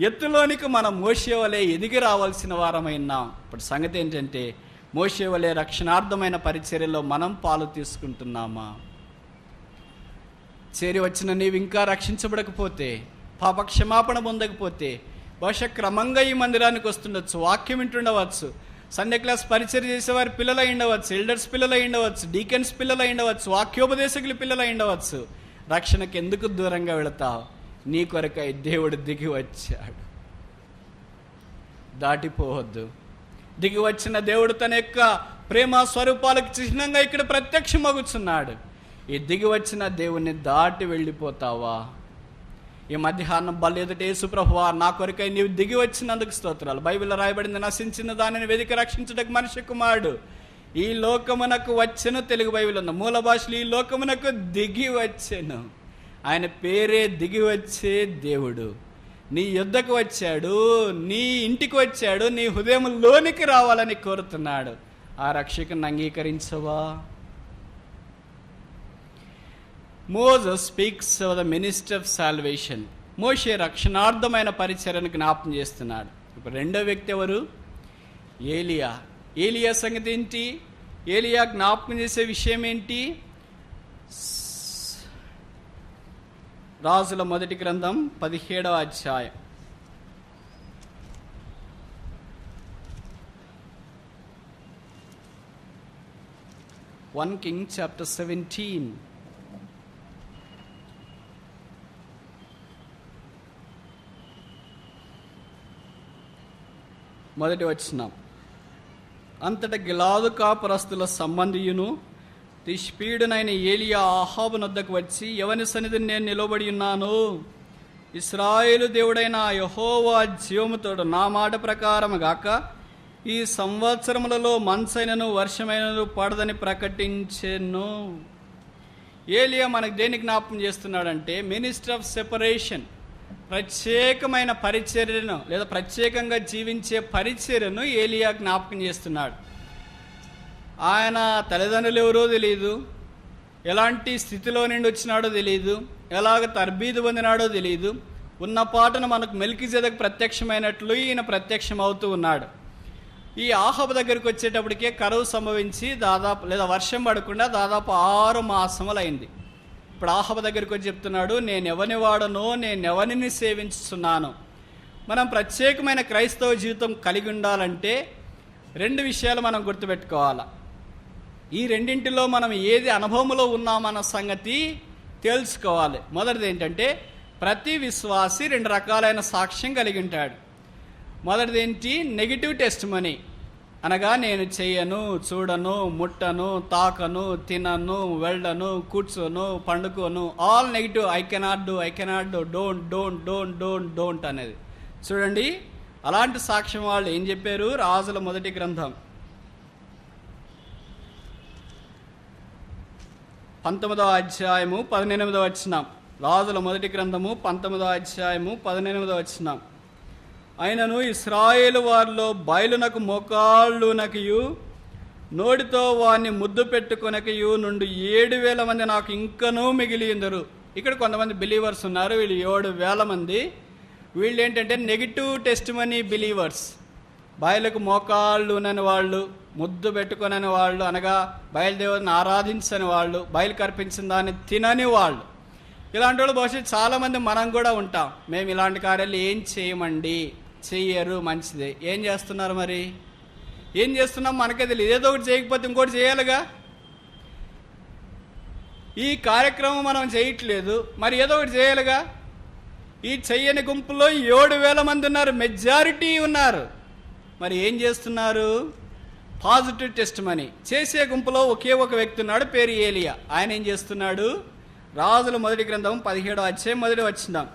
A: ఎత్తులోనికి మనం మోషే వలె ఎదిగి రావాల్సిన వారమైనాం. ఇప్పుడు సంగతి ఏంటంటే, మోషే వలె రక్షణార్థమైన పరిచర్యలో మనం పాలు తీసుకుంటున్నామా? చేరి వచ్చిన నీవు ఇంకా రక్షించబడకపోతే, పాప క్షమాపణ పొందకపోతే, బహుశా క్రమంగా ఈ మందిరానికి వస్తుండొచ్చు, వాక్యం వింటుండవచ్చు, సండే క్లాస్ పరిచర్య చేసేవారి పిల్లలు అయి ఉండవచ్చు, ఎల్డర్స్ పిల్లలు అయి ఉండవచ్చు, డీకెన్స్ పిల్లలు అయి ఉండవచ్చు, వాక్యోపదేశకుల పిల్లలు అయి ఉండవచ్చు. రక్షణకు ఎందుకు దూరంగా వెళతావు? నీ కొరకై దేవుడు దిగి వచ్చాడు. దాటిపోవద్దు. దిగి వచ్చిన దేవుడు తన యొక్క ప్రేమ స్వరూపాలకు చిహ్నంగా ఇక్కడ ప్రత్యక్షమగుచున్నాడు. ఈ దిగి వచ్చిన దేవుణ్ణి దాటి వెళ్ళిపోతావా? ఈ మధ్యాహ్నం బల్ల ఎదుట యేసు ప్రభువా, నా కొరకై నీవు దిగి వచ్చినందుకు స్తోత్రాలు. బైబిల్లో రాయబడింది, నశించిన దానిని వెదికి రక్షించుటకు మనిషి కుమారుడు ఈ లోకమునకు వచ్చెను. తెలుగు బైబిల్ ఉంది. మూల భాషలు ఈ లోకమునకు దిగి వచ్చెను. ఆయన పేరే దిగి వచ్చే దేవుడు. నీ యొద్దకు వచ్చాడు, నీ ఇంటికి వచ్చాడు, నీ హృదయంలోనికి రావాలని కోరుతున్నాడు. ఆ రక్షకుని అంగీకరించవా? Moses speaks of the minister of salvation. మోషే రక్షణార్థమైన పరిచర్యను జ్ఞాపకం చేస్తున్నాడు. ఇప్పుడు రెండో వ్యక్తి ఎవరు? ఏలియా. ఏలియా సంగతి ఏంటి? ఏలియా జ్ఞాపకం చేసే విషయం ఏంటి? రాజుల మొదటి గ్రంథం 17వ అధ్యాయం. One king chapter 17. మొదటి వచనం. అంతటా గిలాదు కాపురస్తుల సంబంధియును తిష్పీడునైన ఏలియా అహాబు నొద్దకు వచ్చి, ఎవని సన్నిధిని నేను నిలబడి ఉన్నాను? ఇశ్రాయేలు దేవుడైన యెహోవా జీవముతోడు నా మాట ప్రకారము గాక ఈ సంవత్సరములలో మంచైనను వర్షమైనను పడదని ప్రకటించెను. ఏలియా మనకు దేనికి జ్ఞాపకం చేస్తున్నాడంటే, మినిస్టర్ ఆఫ్ సెపరేషన్, ప్రత్యేకమైన పరిచర్యను లేదా ప్రత్యేకంగా జీవించే పరిచర్యను ఏలియా జ్ఞాపకం చేస్తున్నాడు. ఆయన తల్లిదండ్రులు ఎవరో తెలియదు, ఎలాంటి స్థితిలో నుండి వచ్చినాడో తెలియదు, ఎలాగ తర్బీదు పొందినాడో తెలియదు. ఉన్న పాటను మనకు మెల్కీజెదెకు ప్రత్యక్షమైనట్లు ఈయన ప్రత్యక్షం అవుతూ ఉన్నాడు. ఈ ఆహాబు దగ్గరికి వచ్చేటప్పటికే కరువు సంభవించి దాదాపు లేదా వర్షం పడకుండా దాదాపు 6 మాసములు అయింది. ఇప్పుడు ఆహాబు దగ్గరికి వచ్చి చెప్తున్నాడు, నేను ఎవరిని వాడనో, నేను ఎవరిని సేవించుతున్నాను. మనం ప్రత్యేకమైన క్రైస్తవ జీవితం కలిగి ఉండాలంటే 2 విషయాలు మనం గుర్తుపెట్టుకోవాలి. ఈ రెండింటిలో మనం ఏది అనుభవంలో ఉన్నామన్న సంగతి తెలుసుకోవాలి. మొదటిది ఏంటంటే, ప్రతి విశ్వాసి 2 రకాలైన సాక్ష్యం కలిగి ఉంటాడు. మొదటిది ఏంటి? నెగిటివ్ టెస్టిమనీ, అనగా నేను చెయ్యను, చూడను, ముట్టను, తాకను, తినను, వెళ్ళను, కూర్చోను, పండుకోను, all negative. I cannot do, don't అనేది. చూడండి, అలాంటి సాక్ష్యం వాళ్ళు ఏం చెప్పారు? రాజుల మొదటి గ్రంథం 19వ అధ్యాయము 18వ వచనం. రాజుల మొదటి గ్రంథము 19వ అధ్యాయము 18వ వచనం. అయినను ఇశ్రాయేలు వారిలో బయలునకు మోకాళ్ళునకియు నోటితో వారిని ముద్దు పెట్టుకొనకయు నుండి 7,000 మంది నాకు ఇంకనూ మిగిలి ఉందరు. ఇక్కడ కొంతమంది బిలీవర్స్ ఉన్నారు, వీళ్ళు 7,000 మంది. వీళ్ళు ఏంటంటే నెగిటివ్ టెస్టిమనీ బిలీవర్స్. బయలుకు మోకాళ్ళునని వాళ్ళు, ముద్దు పెట్టుకొనని వాళ్ళు, అనగా బయలుదేవతని ఆరాధించని వాళ్ళు, బయలు కర్పించిన దాన్ని తినని వాళ్ళు. ఇలాంటి వాళ్ళు బహుశా చాలామంది మనం కూడా ఉంటాం. మేము ఇలాంటి కార్యాలు ఏం చేయమండి, చెయ్యరు, మంచిదే. ఏం చేస్తున్నారు మరి? ఏం చేస్తున్నాం మనకే తెలియదు. ఏదో ఒకటి చేయకపోతే ఇంకోటి చేయాలిగా. ఈ కార్యక్రమం మనం చేయట్లేదు, మరి ఏదో ఒకటి చేయాలిగా. ఈ చెయ్యని గుంపులో 7,000 మంది ఉన్నారు, మెజారిటీ ఉన్నారు. మరి ఏం చేస్తున్నారు? పాజిటివ్ టెస్టిమనీ చేసే గుంపులో ఒకే ఒక వ్యక్తి ఉన్నాడు, పేరు ఏలియా. ఆయన ఏం చేస్తున్నాడు? రాజుల మొదటి గ్రంథం 17వ అధ్యాయం 1వ వచనం.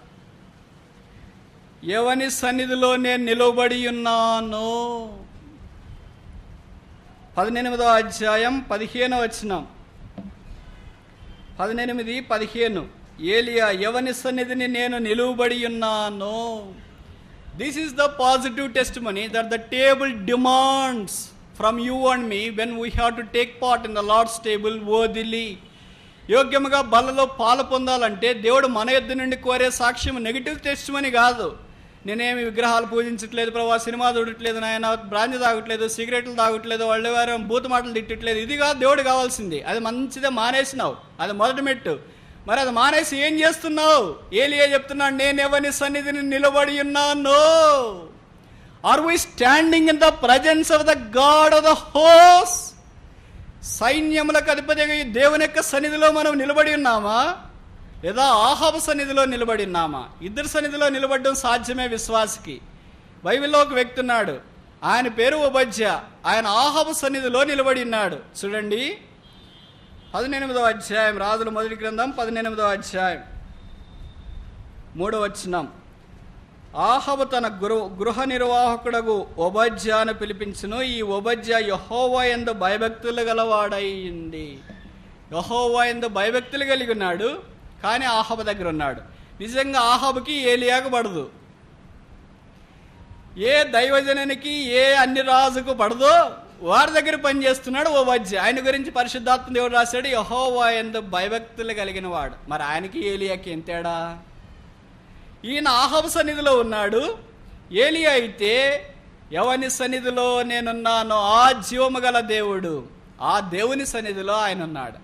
A: ఎవని సన్నిధిలో నేను నిలబడి ఉన్నానో. 18వ అధ్యాయం 15వ వచనం. 18:15. ఏలియా, ఎవని సన్నిధిని నేను నిలువబడి ఉన్నానో. This is the positive testimony that the table demands from you and me when we have to take part in the lord's table worthily. యోగ్యముగా బలలో పాలు పొందాలంటే దేవుడు మన యొద్ద నుండి కోరే సాక్ష్యం నెగిటివ్ టెస్టిమనీ కాదు. నేనేమి విగ్రహాలు పూజించట్లేదు ప్రభా, సినిమా చూడట్లేదు నాయన, బ్రాంజ్ తాగట్లేదు, సిగరెట్లు తాగట్లేదు, వాళ్ళు వారు బూతు మాటలు తిట్టట్లేదు, ఇది కాదు దేవుడు కావాల్సింది. అది మంచిదే, మానేసినావు, అది మొదటి మెట్టు. మరి అది మానేసి ఏం చేస్తున్నావు? ఏలియా చెప్తున్నాడు, నేను ఎవరి సన్నిధిని నిలబడి ఉన్నాను. Are we standing in the presence of the God of the హోస్? సైన్యములకు అధిపతి దేవుని యొక్క సన్నిధిలో మనం నిలబడి ఉన్నామా, లేదా ఆహాబు సన్నిధిలో నిలబడి ఉన్నామా? ఇద్దరు సన్నిధిలో నిలబడడం సాధ్యమే విశ్వాసికి. బైబిల్లో ఒక వ్యక్తి ఉన్నాడు, ఆయన పేరు ఓబద్యా. ఆయన ఆహాబు సన్నిధిలో నిలబడి ఉన్నాడు. చూడండి, 18వ అధ్యాయం, రాజుల మొదటి గ్రంథం 18వ అధ్యాయం 3వ వచనం. ఆహాబు తన గృహ నిర్వాహకుడగు ఓబద్యాను పిలిపించును. ఈ ఓబద్యా యెహోవా యందు భయభక్తులు గలవాడైంది. యెహోవా యందు భయభక్తులు కలిగి ఉన్నాడు, కానీ ఆహాబు దగ్గర ఉన్నాడు. నిజంగా ఆహాబుకి ఏలియాకు పడదు. ఏ దైవజనునికి, ఏ అన్ని రాజుకు పడదో వారి దగ్గర పనిచేస్తున్నాడు ఓబద్యా. ఆయన గురించి పరిశుద్ధాత్మ దేవుడు రాశాడు, యెహోవా యందు భయభక్తులు కలిగిన వాడు. మరి ఆయనకి ఏలియాకి ఏం తేడా? ఈయన ఆహాబు సన్నిధిలో ఉన్నాడు, ఏలియా అయితే ఎవని సన్నిధిలో నేనున్నానో ఆ జీవము గల దేవుడు, ఆ దేవుని సన్నిధిలో ఆయన ఉన్నాడు.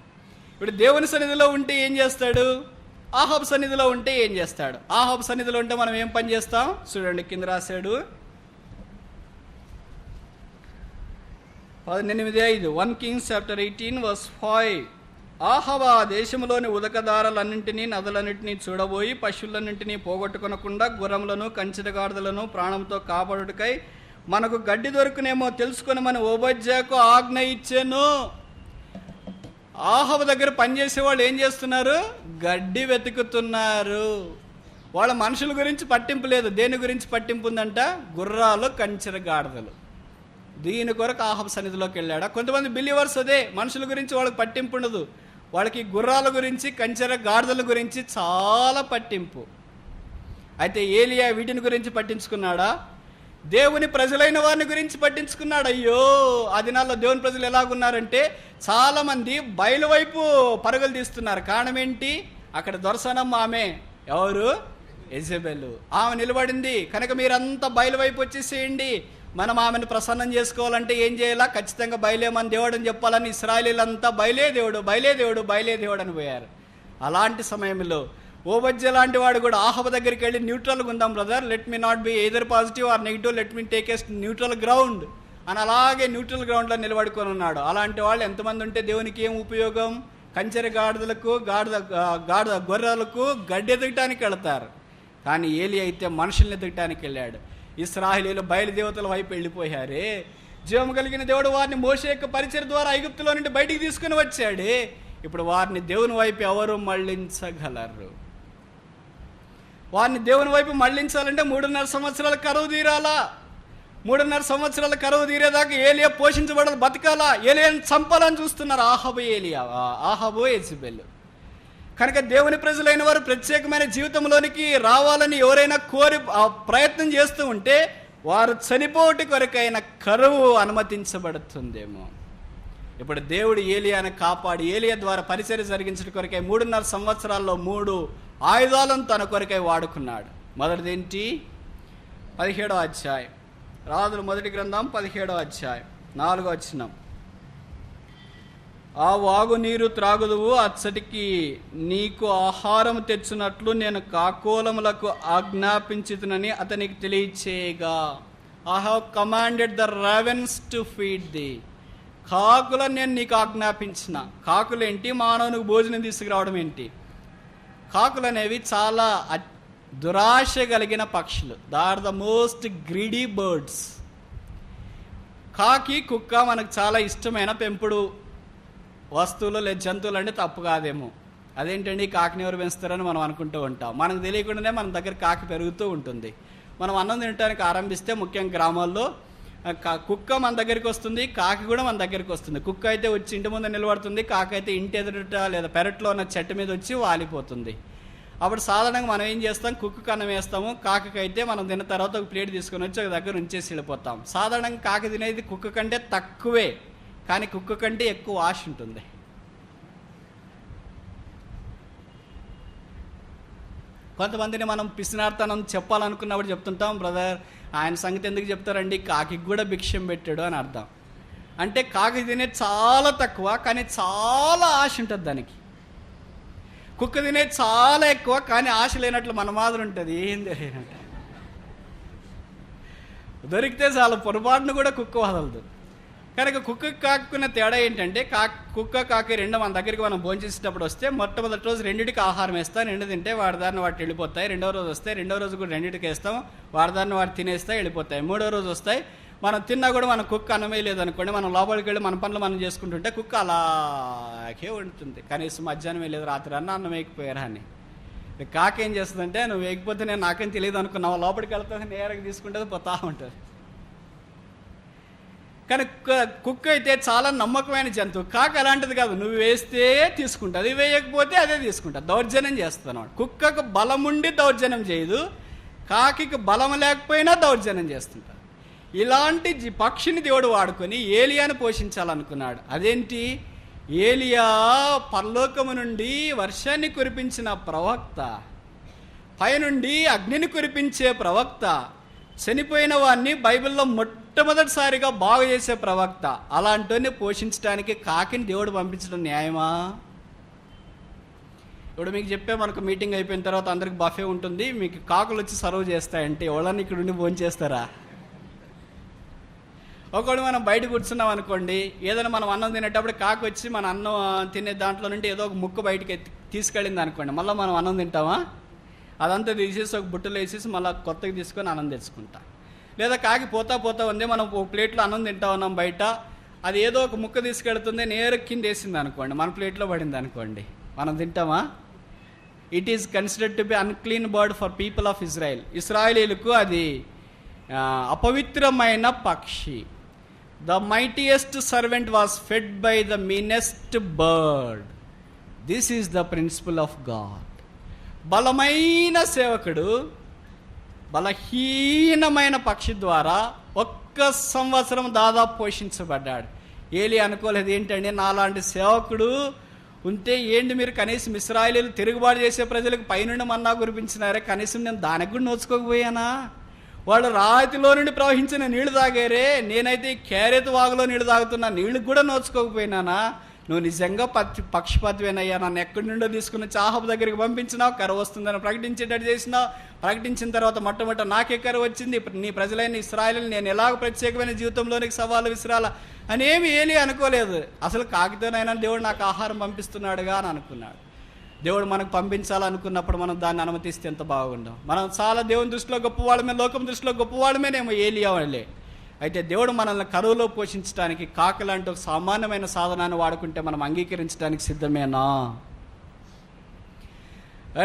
A: ఇప్పుడు దేవుని సన్నిధిలో ఉంటే ఏం చేస్తాడు? ఆహాబు సన్నిధిలో ఉంటే ఏం చేస్తాడు? ఆహాబు సన్నిధిలో ఉంటే మనం ఏం పని చేస్తాం? చూడండి, కింద రాశాడు 18:5. 1 Kings chapter 18 verse 5. ఆహాబు ఆ దేశంలోని ఉదకదారులన్నింటినీ, నదులన్నింటినీ చూడబోయి పశువులన్నింటినీ పోగొట్టుకొనకుండా గుర్రములను, కంచెరగాడిదలను ప్రాణంతో కాపాడుటకై మనకు గడ్డి దొరుకునేమో తెలుసుకొనమని ఓబద్యాకు ఆజ్ఞ ఇచ్చాను. ఆహాబు దగ్గర పనిచేసే వాళ్ళు ఏం చేస్తున్నారు? గడ్డి వెతుకుతున్నారు. వాళ్ళ మనుషుల గురించి పట్టింపు లేదు. దేని గురించి పట్టింపు ఉందంట? గుర్రాలు, కంచెరగాడిదలు. దీని కొరకు ఆహాబు సన్నిధిలోకి వెళ్ళాడా? కొంతమంది బిలీవర్స్ అదే, మనుషుల గురించి వాళ్ళకి పట్టింపు ఉండదు, వాళ్ళకి గుర్రాల గురించి, కంచెరగాడిదల గురించి చాలా పట్టింపు. అయితే ఏలియా వీటిని గురించి పట్టించుకున్నాడా? దేవుని ప్రజలైన వారిని గురించి పట్టించుకున్నాడు. అయ్యో, ఆ దినాల్లో దేవుని ప్రజలు ఎలాగున్నారంటే చాలామంది బయలు వైపు పరుగులు తీస్తున్నారు. కారణం ఏంటి? అక్కడ దొరసనమ్మ ఆమె ఎవరు? యెజెబెలు. ఆమె నిలబడింది కనుక మీరంతా బయలు వైపు వచ్చేసేయండి, మనం ఆమెను ప్రసన్నం చేసుకోవాలంటే ఏం చేయాలా? ఖచ్చితంగా బయలేమని దేవుడు అని చెప్పాలని ఇశ్రాయేలీలంతా బయలే దేవుడు బయలే దేవుడు బయలే దేవుడు అని పోయారు. అలాంటి సమయంలో ఓబద్య లాంటి వాడు కూడా ఆహాబు దగ్గరికి వెళ్ళి న్యూట్రల్గా ఉందాం brother, let me not be either positive or negative, let me take a neutral ground అని అలాగే న్యూట్రల్ గ్రౌండ్లో నిలబడుకొని ఉన్నాడు. అలాంటి వాళ్ళు ఎంతమంది ఉంటే దేవునికి ఏం ఉపయోగం? కంచెర గాడిదలకు గాడిద గొర్రెలకు గడ్డి ఎదగటానికి వెళతారు, కానీ ఏలి అయితే మనుషుల్ని ఎదగటానికి వెళ్ళాడు. ఇశ్రాయేలీయులు బయలుదేవతల వైపు వెళ్ళిపోయారే. జీవం కలిగిన దేవుడు వారిని మోషే యొక్క పరిచర్య ద్వారా ఐగుప్తులో నుండి బయటికి తీసుకుని వచ్చాడే. ఇప్పుడు వారిని దేవుని వైపు ఎవరు మళ్ళించగలరు? వారిని దేవుని వైపు మళ్ళించాలంటే 3.5 సంవత్సరాల కరువు తీరాలా. 3.5 సంవత్సరాల కరువు తీరేదాకా ఏలియా పోషించబడాలి, బతకాలా. ఏలియాని చంపాలని చూస్తున్నారు ఆహాబు యెజెబెలు. కనుక దేవుని ప్రజలైన వారు ప్రత్యేకమైన జీవితంలోనికి రావాలని ఎవరైనా కోరి ప్రయత్నం చేస్తూ ఉంటే వారు చనిపోటి కొరకైన కరువు అనుమతించబడుతుందేమో. ఇప్పుడు దేవుడు ఏలియాను కాపాడి ఏలియా ద్వారా పరిచర్య జరిగించడం కొరకై 3.5 సంవత్సరాల్లో 3 ఆయుధాలను తన కొరకై వాడుకున్నాడు. మొదటిదేంటి? 17వ అధ్యాయం, రాజుల మొదటి గ్రంథం 17వ అధ్యాయం 4వ వచనం. ఆ వాగు నీరు త్రాగుదువు, అచ్చటికి నీకు ఆహారం తెచ్చునట్లు నేను కాకోలములకు ఆజ్ఞాపించుతునని అతనికి తెలియచేయగా, I have commanded the ravens to feed thee. కాకులను నేను నీకు ఆజ్ఞాపించిన. కాకులేంటి? మానవునికి భోజనం తీసుకురావడం ఏంటి? కాకులు అనేవి చాలా దురాశ కలిగిన పక్షులు. They are the most greedy birds. కాకి, కుక్క మనకు చాలా ఇష్టమైన పెంపుడు వస్తువులు లేదా జంతువులు అంటే తప్పు కాదేమో. అదేంటండి కాకిని ఎవరు పెంచుతారని మనం అనుకుంటూ ఉంటాం. మనకు తెలియకుండానే మన దగ్గర కాకి పెరుగుతూ ఉంటుంది. మనం అన్నం తినడానికి ఆరంభిస్తే ముఖ్యంగా గ్రామాల్లో కుక్క మన దగ్గరికి వస్తుంది, కాకి కూడా మన దగ్గరికి వస్తుంది. కుక్క అయితే వచ్చి ఇంటి ముందు నిలబడుతుంది, కాకి అయితే ఇంటి ఎదుట లేదా పెరట్లో ఉన్న చెట్టు మీద వచ్చి వాలిపోతుంది. అప్పుడు సాధారణంగా మనం ఏం చేస్తాం? కుక్కకు అన్నం వేస్తాము, కాకి అయితే మనం తిన్న తర్వాత ఒక ప్లేట్ తీసుకొని వచ్చి ఒక దగ్గర ఉంచేసి వెళ్ళిపోతాం. సాధారణంగా కాకి తినేది కుక్క కంటే తక్కువే, కానీ కుక్క కంటే ఎక్కువ ఆశ ఉంటుంది. కొంతమందిని మనం పిసినార్తనం చెప్పాలనుకున్నప్పుడు చెప్తుంటాం, బ్రదర్ ఆయన సంగతి ఎందుకు చెప్తారండి, కాకి కూడా భిక్షం పెట్టాడు అని అర్థం. అంటే కాకి తినేది చాలా తక్కువ, కానీ చాలా ఆశ ఉంటుంది దానికి. కుక్క తినేది చాలా ఎక్కువ, కానీ ఆశ లేనట్లు మన మాదిరి ఉంటుంది. ఏం తెలియనట్టు దొరికితే చాలా పొరపాటును కూడా కుక్క వదలదు. కనుక కుక్క కాకున్న తేడా ఏంటంటే, కుక్క కాకి రెండు మన దగ్గరికి మనం భోంచేసేటప్పుడు వస్తే మొట్టమొదటి రోజు రెండింటికి ఆహారం వేస్తాం, రెండు తింటే వాడి దారిని వాటి వెళ్ళిపోతాయి. రెండవ రోజు వస్తాయి, రెండవ రోజు కూడా రెండింటికి వేస్తాం, వాడి దారిని వాటి తినేస్తాయి, వెళ్ళిపోతాయి. మూడో రోజు వస్తాయి, మనం తిన్నా కూడా మన కుక్క అన్నమే లేదనుకోండి, మనం లోపలికి వెళ్ళి మన పనులు మనం చేసుకుంటుంటే కుక్క అలాగే ఉంటుంది. కనీసం మధ్యాహ్నం వెళ్ళేది, రాత్రి అన్నం వేయకపోయారా అని. కాకి ఏం చేస్తుందంటే, నువ్వు వేయకపోతే నేను నాకేం తెలియదు అనుకున్నావు, లోపలికి వెళ్తుంది, నేరుగా తీసుకుంటుంది, పోతా ఉంటుంది. కానీ కుక్క అయితే చాలా నమ్మకమైన జంతువు. కాకి అలాంటిది కాదు, నువ్వు వేస్తే తీసుకుంటుంది, వేయకపోతే అదే తీసుకుంటుంది, దౌర్జన్యం చేస్తాను. కుక్కకు బలం ఉండి దౌర్జన్యం చేయదు, కాకి బలం లేకపోయినా దౌర్జన్యం చేస్తుంటాడు. ఇలాంటి పక్షిని దేవుడు వాడుకొని ఏలియాను పోషించాలనుకున్నాడు. అదేంటి? ఏలియా పరలోకము నుండి వర్షాన్ని కురిపించిన ప్రవక్త, పైనుండి అగ్నిని కురిపించే ప్రవక్త, చనిపోయిన వాడిని బైబిల్లో మొట్టమొదటిసారిగా బాగు చేసే ప్రవక్త. అలాంటిని పోషించడానికి కాకిని దేవుడు పంపించడం న్యాయమా? ఇప్పుడు మీకు చెప్పే, మనకు మీటింగ్ అయిపోయిన తర్వాత అందరికి బఫే ఉంటుంది, మీకు కాకులు వచ్చి సర్వ్ చేస్తాయంటే ఎవరన్నా ఇక్కడ ఉండి భోంచేస్తారా? ఒకవేళ మనం బయట కూర్చున్నాం అనుకోండి, ఏదైనా మనం అన్నం తినేటప్పుడు కాకి వచ్చి మన అన్నం తినే దాంట్లో నుండి ఏదో ఒక ముక్క బయటకి తీసుకెళ్ళింది అనుకోండి, మళ్ళీ మనం అన్నం తింటామా? అదంతా తీసేసి ఒక బుట్టలో వేసేసి మళ్ళీ కొత్తగా తీసుకొని అన్నం తెచ్చుకుంటా. లేదా కాకి పోతా ఉంది, మనం ఒక ప్లేట్లో అన్నం తింటా ఉన్నాం బయట, అది ఏదో ఒక ముక్క తీసుకెళ్తుంది, నేరు కింద వేసింది అనుకోండి, మన ప్లేట్లో పడింది అనుకోండి, మనం తింటామా? It is considered to be unclean bird for people of Israel. ఇశ్రాయేలీయులకు అది అపవిత్రమైన పక్షి. The mightiest servant was fed by the meanest bird. This is the principle of God. బలమైన సేవకుడు బలహీనమైన పక్షి ద్వారా 1 సంవత్సరం దాదాపు పోషించబడ్డాడు. ఏలి అనుకోలేదు, ఏంటండి నాలాంటి సేవకుడు ఉంటే ఏంటి మీరు కనీసం ఇశ్రాయేలీయులు తిరుగుబాటు చేసే ప్రజలకు పైనుండి మన్నా కురిపించినారే, కనీసం నేను దానికి కూడా నోచుకోకపోయానా? వాళ్ళు రాతిలో నుండి ప్రవహించిన నీళ్లు తాగారే, నేనైతే ఈ కేరేతు వాగులో నీళ్లు తాగుతున్నా, నీళ్లు కూడా నోచుకోకపోయినానా? నువ్వు నిజంగా పక్షపాతివేనయ్యా. నన్ను ఎక్కడి నుండో తీసుకుని వచ్చి ఆహాబు దగ్గరికి పంపించినావు, కరువు వస్తుందని ప్రకటించేటట్టు చేసినావు. ప్రకటించిన తర్వాత మొట్టమొదట నాకే కరువు వచ్చింది, నీ ప్రజలైన ఇశ్రాయేలుని నేను ఎలాగ ప్రత్యేకమైన జీవితంలోనికి సవాలు విసిరాలా అనేమి ఏలీ అనుకోలేదు. అసలు కాకితోనైనా దేవుడు నాకు ఆహారం పంపిస్తున్నాడుగా అని అనుకున్నాడు. దేవుడు మనకు పంపించాలనుకున్నప్పుడు మనం దాన్ని అనుమతిస్తే ఎంత బాగుండం. మనం చాలా దేవుని దృష్టిలో గొప్పవాళ్ళమే, లోకం దృష్టిలో గొప్పవాళ్ళమేనేమో ఏలియా వాళ్ళే. అయితే దేవుడు మనల్ని కరువులో పోషించడానికి కాకలాంటి ఒక సామాన్యమైన సాధనాన్ని వాడుకుంటే మనం అంగీకరించడానికి సిద్ధమేనా?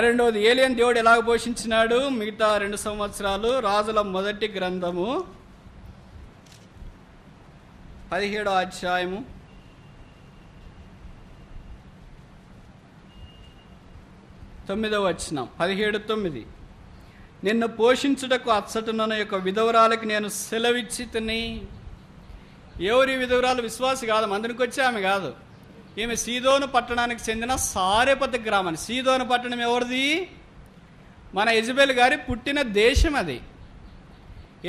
A: రెండవది, ఏలియాని దేవుడు ఎలాగ పోషించినాడు? మిగతా 2 సంవత్సరాలు రాజుల మొదటి గ్రంథము 17వ అధ్యాయము 9వ వచనం, 17:9. నిన్ను పోషించుటకు అచ్చటనున్న యొక్క విధవరాలకి నేను సెలవిచ్చి తిని. ఎవరి విధవరాలు? విశ్వాసి కాదు, మందిరికి వచ్చి ఆమె కాదు. ఈమె సీదోను పట్టణానికి చెందిన సారెపతి గ్రామం. సీదోను పట్టణం ఎవరిది? మన యెజబెల్ గారి పుట్టిన దేశం అది.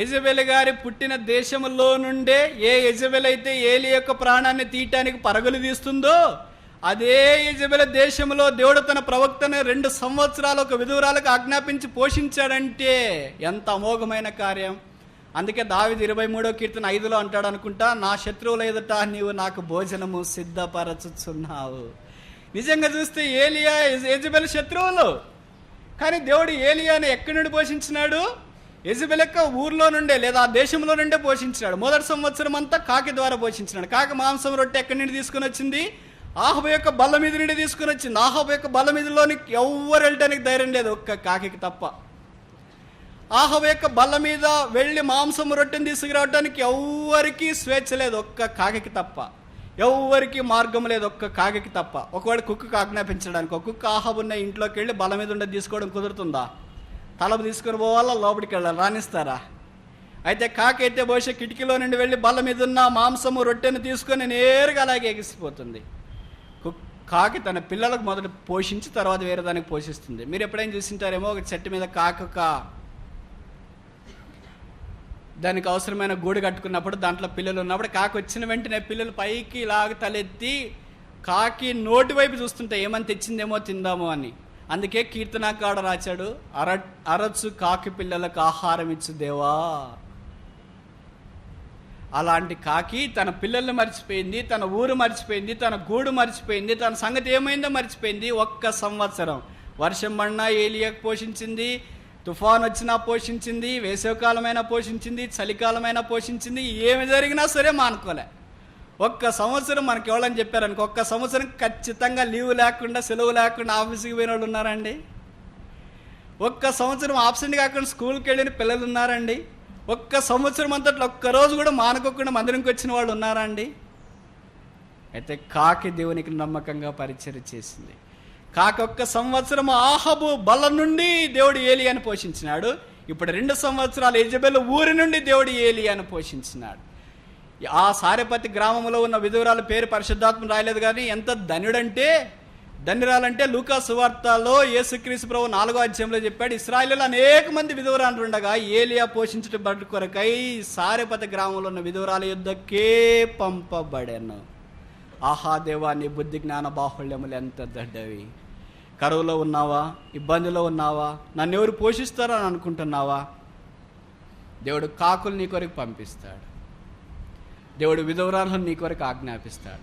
A: యెజబెల్ గారి పుట్టిన దేశంలో నుండే ఏ యెజబెల్ అయితే ఏలి యొక్క ప్రాణాన్ని తీయటానికి పరుగులు తీస్తుందో, అదే యెజబెల్ దేశంలో దేవుడు తన ప్రవక్తను 2 సంవత్సరాలు ఒక విధురాలకు ఆజ్ఞాపించి పోషించాడంటే ఎంత అమోఘమైన కార్యం. అందుకే దావీదు 23వ కీర్తన 5లో అంటాడు అనుకుంటా, నా శత్రువుల ఎదుట నీవు నాకు భోజనము సిద్ధపరచుచున్నావు. నిజంగా చూస్తే ఏలియా యెజబెల్ శత్రువులు, కానీ దేవుడు ఏలియాని ఎక్కడి నుండి పోషించినాడు? యెజబెల్ యొక్క ఊర్లో నుండే లేదా ఆ దేశంలో నుండే పోషించినాడు. మొదటి సంవత్సరం అంతా కాకి ద్వారా పోషించినాడు. కాకి మాంసం రొట్టె ఎక్కడి నుండి తీసుకుని వచ్చింది? ఆహాబు యొక్క బల్ల మీద నుండి తీసుకుని వచ్చింది. ఆహాబు యొక్క బల్ల మీదలోనికి ఎవ్వరు వెళ్ళటానికి ధైర్యం లేదు, ఒక్క కాకి తప్ప. ఆహాబు యొక్క బల్ల మీద వెళ్ళి మాంసం రొట్టెని తీసుకురావడానికి ఎవ్వరికి స్వేచ్ఛ లేదు, ఒక్క కాకి తప్ప. ఎవ్వరికి మార్గం లేదు, ఒక్క కాకి తప్ప. ఒకవేళ కుక్కకు ఆజ్ఞాపించడానికి, ఒక కుక్క ఆహాబున్న ఇంట్లోకి వెళ్ళి బల్ల మీద ఉండేది తీసుకోవడం కుదురుతుందా? తలపు తీసుకుని పోవాలా, లోపలికి వెళ్ళాలి, రాణిస్తారా? అయితే కాకి అయితే బహుశా కిటికీలో నుండి వెళ్ళి బల్ల మీద ఉన్న మాంసము రొట్టెను తీసుకొని నేరుగా అలాగే ఎగిసిపోతుంది. కాకి తన పిల్లలకు మొదట పోషించి తర్వాత వేరే దానికి పోషిస్తుంది. మీరు ఎప్పుడైనా చూసింటారేమో, ఒక చెట్టు మీద కాకి దానికి అవసరమైన గూడు కట్టుకున్నప్పుడు దాంట్లో పిల్లలు ఉన్నప్పుడు కాకి వచ్చిన వెంటనే పిల్లలు పైకి ఇలాగ తలెత్తి కాకి నోటి వైపు చూస్తుంటాయి, ఏమని తెచ్చిందేమో తిందామో అని. అందుకే కీర్తనాకారుడు రాశాడు, అరచు కాకి పిల్లలకు ఆహారం ఇచ్చు దేవా. అలాంటి కాకి తన పిల్లల్ని మర్చిపోయింది, తన ఊరు మర్చిపోయింది, తన గూడు మర్చిపోయింది, తన సంగతి ఏమైందో మర్చిపోయింది. 1 సంవత్సరం వర్షం పడినా ఏలియాకు పోషించింది, తుఫాన్ వచ్చినా పోషించింది, వేసవికాలమైనా పోషించింది, చలికాలమైనా పోషించింది. ఏమి జరిగినా సరే మానుకోలే. 1 సంవత్సరం మనకి ఎవరని చెప్పారనుకో, 1 సంవత్సరం ఖచ్చితంగా లీవ్ లేకుండా, సెలవు లేకుండా ఆఫీస్కి పోయిన వాళ్ళు ఉన్నారండి? 1 సంవత్సరం ఆబ్సెంట్ కాకుండా స్కూల్కి వెళ్ళిన పిల్లలు ఉన్నారండి? 1 సంవత్సరం అంతట్లో 1 రోజు కూడా మానుకోకుండా మందిరంకి వచ్చిన వాళ్ళు ఉన్నారా అండి? అయితే కాకి దేవునికి నమ్మకంగా పరిచర్య చేసింది. కాకి 1 సంవత్సరం ఆహాబు బల్ల నుండి దేవుడు ఏలియాను పోషించినాడు. ఇప్పుడు 2 సంవత్సరాలు యెజబెల్ ఊరి నుండి దేవుడు ఏలియాను పోషించినాడు. ఆ సారెపతి గ్రామంలో ఉన్న విధురాల పేరు పరిశుద్ధాత్మ రాయలేదు, కానీ ఎంత ధన్యురాలంటే లూకా సువార్తలో యేసుక్రీస్తు ప్రభు 4వ అధ్యాయంలో చెప్పాడు, ఇశ్రాయేలులో అనేక మంది విధవరాలు ఉండగా ఏలియా పోషించడం బట్టి కొరకై సారెపతి గ్రామంలో ఉన్న విధవరాల యుద్ధకే పంపబడెను. ఆహా దేవా, నీ బుద్ధి జ్ఞాన బాహుళ్యములు ఎంత దడ్డవి. కరువులో ఉన్నావా? ఇబ్బందిలో ఉన్నావా? నన్ను ఎవరు పోషిస్తారో అని అనుకుంటున్నావా? దేవుడు కాకులు నీ కొరకు పంపిస్తాడు. దేవుడు విధవరాలను నీ కొరకు ఆజ్ఞాపిస్తాడు.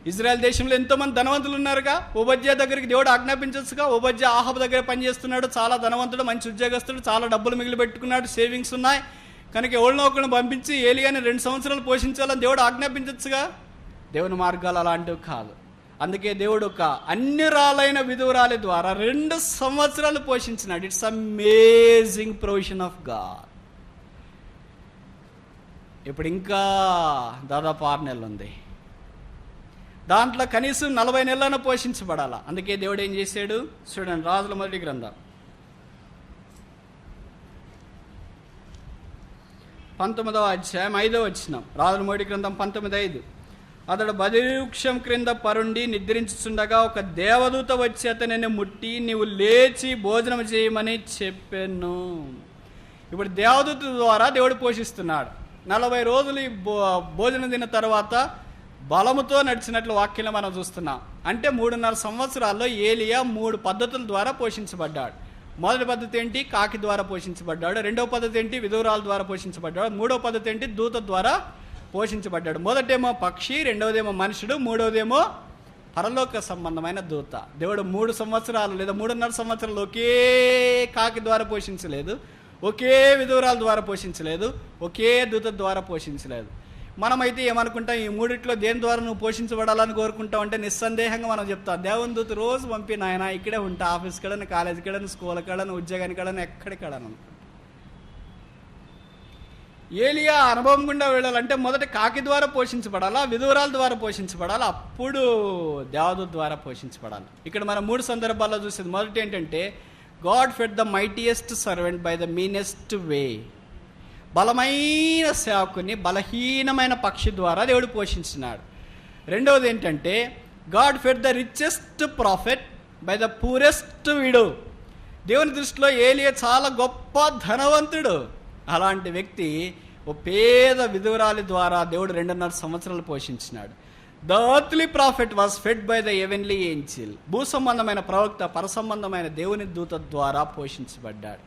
A: ఇజ్రాయెల్ దేశంలో ఎంతోమంది ధనవంతులు ఉన్నారుగా. ఓబద్యా దగ్గరికి దేవుడు ఆజ్ఞాపించచ్చుగా. ఓబద్యా ఆహాబు దగ్గర పనిచేస్తున్నాడు, చాలా ధనవంతుడు, మంచి ఉద్యోగస్తుడు, చాలా డబ్బులు మిగిలి పెట్టుకున్నాడు, సేవింగ్స్ ఉన్నాయి. కనుక ఎవరినో ఒకరిని పంపించి ఏలియాని 2 సంవత్సరాలు పోషించాలని దేవుడు ఆజ్ఞాపించచ్చుగా. దేవుని మార్గాలు అలాంటివి కాదు. అందుకే దేవుడు ఒక అన్యురాలైన విధురాలి ద్వారా 2 సంవత్సరాలు పోషించినాడు. It's amazing provision of God. ఇప్పుడు ఇంకా దాదాపు 6 నెలలు ఉంది. దాంట్లో కనీసం 40 నెలలను పోషించబడాలా. అందుకే దేవుడు ఏం చేశాడు చూడండి, రాజుల మొదటి గ్రంథం 19వ అధ్యాయం 5వ వచనం. రాజుల మొదటి గ్రంథం 19:5. అతడు బదివృక్షం క్రింద పరుండి నిద్రించుచుండగా ఒక దేవదూత వచ్చి అతనిని ముట్టి, నీవు లేచి భోజనం చేయమని చెప్పాను. ఇప్పుడు దేవదూత ద్వారా దేవుడు పోషిస్తున్నాడు. 40 రోజులు ఈ భోజనం తిన్న తర్వాత బలముతో నడిచినట్లు వాక్యంలో మనం చూస్తున్నాం. అంటే 3.5 సంవత్సరాల్లో ఏలియా 3 పద్ధతుల ద్వారా పోషించబడ్డాడు. మొదటి పద్ధతి ఏంటి? కాకి ద్వారా పోషించబడ్డాడు. రెండవ పద్ధతి ఏంటి? విధవరాల ద్వారా పోషించబడ్డాడు. మూడవ పద్ధతి ఏంటి? దూత ద్వారా పోషించబడ్డాడు. మొదటేమో పక్షి, రెండవదేమో మనుషుడు, మూడవదేమో పరలోక సంబంధమైన దూత. దేవుడు 3 సంవత్సరాలు లేదా 3.5 సంవత్సరాలు ఒకే కాకి ద్వారా పోషించలేదు, ఒకే విధవరాల ద్వారా పోషించలేదు, ఒకే దూత ద్వారా పోషించలేదు. మనమైతే ఏమనుకుంటాం? ఈ మూడిట్లో దేని ద్వారా నువ్వు పోషించబడాలని కోరుకుంటావు అంటే నిస్సందేహంగా మనం చెప్తాం, దేవుని దూత రోజు పంపి నాయన ఇక్కడే ఉంటా, ఆఫీస్ కడను, కాలేజ్ కడను, స్కూల్ కడను, ఉద్యోగానికి కడను, ఎక్కడికడను. ఏలియా అనుభవం గుండా వెళ్ళాలంటే మొదట కాకి ద్వారా పోషించబడాలా, విధవరాల ద్వారా పోషించబడాలా, అప్పుడు దేవదూత ద్వారా పోషించబడాలి. ఇక్కడ మనం 3 సందర్భాల్లో చూసేది మొదటి ఏంటంటే God fed the mightiest servant by the meanest way. బలమైన సేవకుని బలహీనమైన పక్షి ద్వారా దేవుడు పోషించినాడు. రెండవది ఏంటంటే God fed the richest prophet by the poorest widow. దేవుని దృష్టిలో ఏలియా చాలా గొప్ప ధనవంతుడు. అలాంటి వ్యక్తి ఓ పేద విధురాలి ద్వారా దేవుడు 2.5 సంవత్సరాలు పోషించినాడు. The earthly prophet was fed by the heavenly angel. భూ సంబంధమైన ప్రవక్త పరసంబంధమైన దేవుని దూత ద్వారా పోషించబడ్డాడు.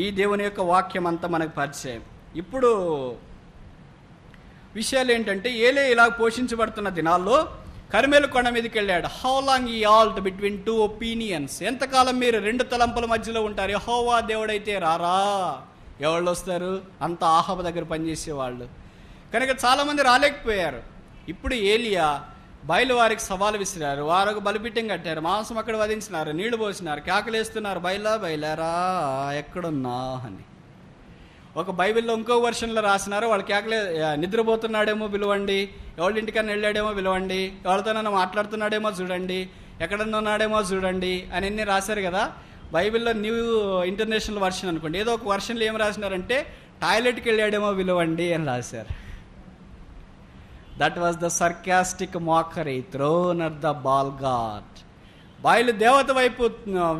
A: ఈ దేవుని యొక్క వాక్యం అంతా మనకు పరిచయం. ఇప్పుడు విషయాలు ఏంటంటే ఏలే ఇలా పోషించబడుతున్న దినాల్లో కర్మేలు కొండ మీదకి వెళ్ళాడు. హౌ లాంగ్ ఈ ఆల్ట్ బిట్వీన్ 2 ఒపీనియన్స్. ఎంతకాలం మీరు 2 తలంపుల మధ్యలో ఉంటారు? యెహోవా దేవుడైతే రారా. ఎవళ్ళు వస్తారు? అంత ఆహాబు దగ్గర పనిచేసేవాళ్ళు. కనుక చాలామంది రాలేకపోయారు. ఇప్పుడు ఏలియా బయలు వారికి సవాలు విసిరారు. వారు బలిపీఠం కట్టారు, మాంసం అక్కడ వధించినారు, నీళ్లు పోసినారు, కేకలేస్తున్నారు, బయలారా ఎక్కడున్నా అని. ఒక బైబిల్లో ఇంకో వర్షన్లో రాసినారు, వాళ్ళు కేకలే నిద్రపోతున్నాడేమో పిలవండి, ఎవరింటికన్నా వెళ్ళాడేమో పిలవండి, ఎవరితోనైనా మాట్లాడుతున్నాడేమో చూడండి, ఎక్కడన్నా ఉన్నాడేమో చూడండి అని అన్నీ రాశారు కదా. బైబిల్లో న్యూ ఇంటర్నేషనల్ వర్షన్ అనుకోండి, ఏదో ఒక వర్షన్లో ఏం రాసినారంటే టాయిలెట్కి వెళ్ళాడేమో పిలవండి అని రాశారు. That was the sarcastic mockery thrown at the Baal god. బయలు దేవత వైపు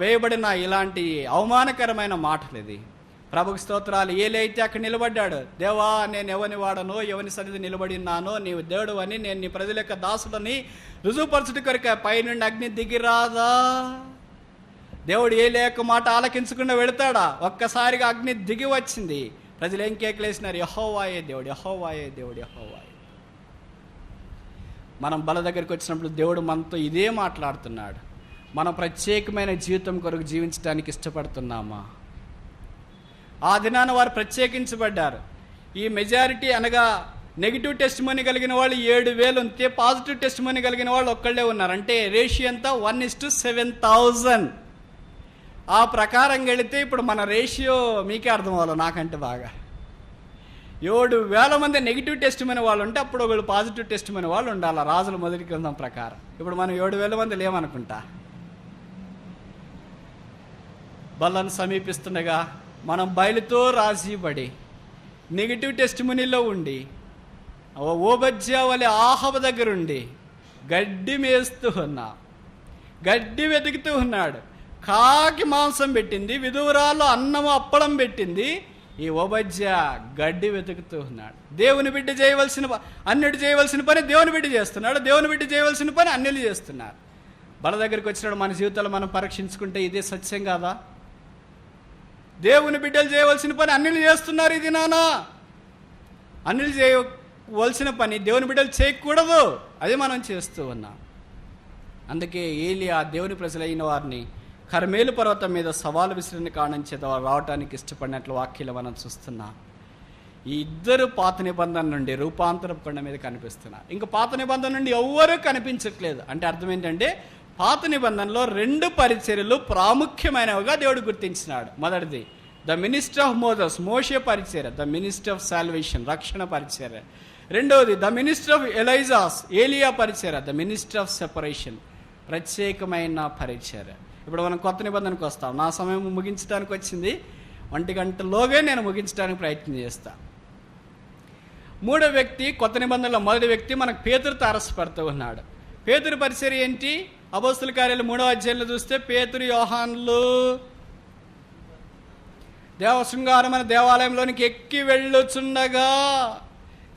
A: వేయబడిన ఇలాంటి అవమానకరమైన మాటలు ఇది. ప్రభుకి స్తోత్రాలు. ఏలైతే అక్కడ నిలబడ్డాడు, దేవా నేను ఎవని వాడనో, ఎవని సన్నిధి నిలబడి ఉన్నానో, నీవు దేవుడు అని, నేను నీ ప్రజల యొక్క దాసుడని రుజువుపరచుటి కొరక పైనుండి అగ్ని దిగిరాదా. దేవుడు ఏ లేక మాట ఆలకించకుండా వెళతాడా? ఒక్కసారిగా అగ్ని దిగి వచ్చింది. ప్రజలు ఏం కేకలేసినారు? యెహోవాయే దేవుడు, యెహోవాయే దేవుడు, యెహోవాయే. మనం బల దగ్గరికి వచ్చినప్పుడు దేవుడు మనతో ఇదే మాట్లాడుతున్నాడు. మనం ప్రత్యేకమైన జీవితం కొరకు జీవించడానికి ఇష్టపడుతున్నామా? ఆ దినాన వారు ప్రత్యేకించబడ్డారు. ఈ మెజారిటీ అనగా నెగిటివ్ టెస్ట్ మనీ కలిగిన వాళ్ళు 7,000 ఉంటే పాజిటివ్ టెస్ట్ మనీ కలిగిన వాళ్ళు ఒక్కళ్ళే ఉన్నారు. అంటే రేషియో ఎంత? 1:7,000. ఆ ప్రకారం వెళితే ఇప్పుడు మన రేషియో మీకే అర్థం అవ్వాలి, నాకంటే బాగా. 7,000 మంది నెగిటివ్ టెస్ట్ మనీ వాళ్ళు ఉంటే అప్పుడు ఒకళ్ళు పాజిటివ్ టెస్ట్ మనీ వాళ్ళు ఉండాలి రాజుల మొదటి గ్రంథం ప్రకారం. ఇప్పుడు మనం 7,000 మంది లేమనుకుంటా. బలను సమీపిస్తుండగా మనం బయలుతో రాజీబడి నెగిటివ్ టెస్ట్ మనీలో ఉండి ఓబజ్జా వలె ఆహాబు దగ్గర ఉండి గడ్డి మేస్తూ ఉన్నా, గడ్డి వెతుకుతూ ఉన్నాడు. కాకి మాంసం పెట్టింది, విధువురాలు అన్నము అప్పడం పెట్టింది, ఈ ఓబజ్జా గడ్డి వెతుకుతూ ఉన్నాడు. దేవుని బిడ్డ చేయవలసిన అన్నిటి చేయవలసిన పని దేవుని బిడ్డ చేస్తున్నాడు, దేవుని బిడ్డ చేయవలసిన పని అన్నిలు చేస్తున్నారు. బల దగ్గరికి వచ్చినాడు. మన జీవితాలు మనం పరీక్షించుకుంటే ఇదే సత్యం కాదా? దేవుని బిడ్డలు చేయవలసిన పని అన్నిలు చేస్తున్నారు. ఇది నానా అన్నిలు చేయవలసిన పని దేవుని బిడ్డలు చేయకూడదు, అది మనం చేస్తూ ఉన్నాం. అందుకే ఏలియా దేవుని ప్రజలైన వారిని కర్మేలు పర్వతం మీద సవాలు విసిరిన కారణం చేత రావటానికి ఇష్టపడినట్లు వాక్యాలు మనం చూస్తున్నాం. ఈ ఇద్దరు పాత నిబంధన నుండి రూపాంతర కొండ మీద కనిపిస్తున్నారు. ఇంకా పాత నిబంధన నుండి ఎవ్వరూ కనిపించట్లేదు. అంటే అర్థం ఏంటంటే పాత నిబంధనలో 2 పరిచర్యలు ప్రాముఖ్యమైనవిగా దేవుడు గుర్తించినాడు. మొదటిది ద మినిస్టర్ ఆఫ్ మోసెస్, మోషే పరిచర్య, ద మినిస్టర్ ఆఫ్ సాల్వేషన్, రక్షణ పరిచర్య. రెండవది ద మినిస్టర్ ఆఫ్ ఎలైజాస్, ఏలియా పరిచర్య, ద మినిస్టర్ ఆఫ్ సెపరేషన్, ప్రత్యేకమైన పరిచర్య. ఇప్పుడు మనం కొత్త నిబంధనకు వస్తాం. నా సమయం ముగించడానికి వచ్చింది, 1 గంటలోగా నేను ముగించడానికి ప్రయత్నం చేస్తాను. 3వ వ్యక్తి కొత్త నిబంధనలో మొదటి వ్యక్తి మనకు పేతురు తారసపడుతూ ఉన్నాడు. పేతురు పరిచర్య ఏంటి? అపోస్తుల కార్యాలు 3వ అధ్యాయంలో చూస్తే పేతురు, యోహానులు శృంగారమైన దేవాలయంలోనికి ఎక్కి వెళ్ళుచుండగా,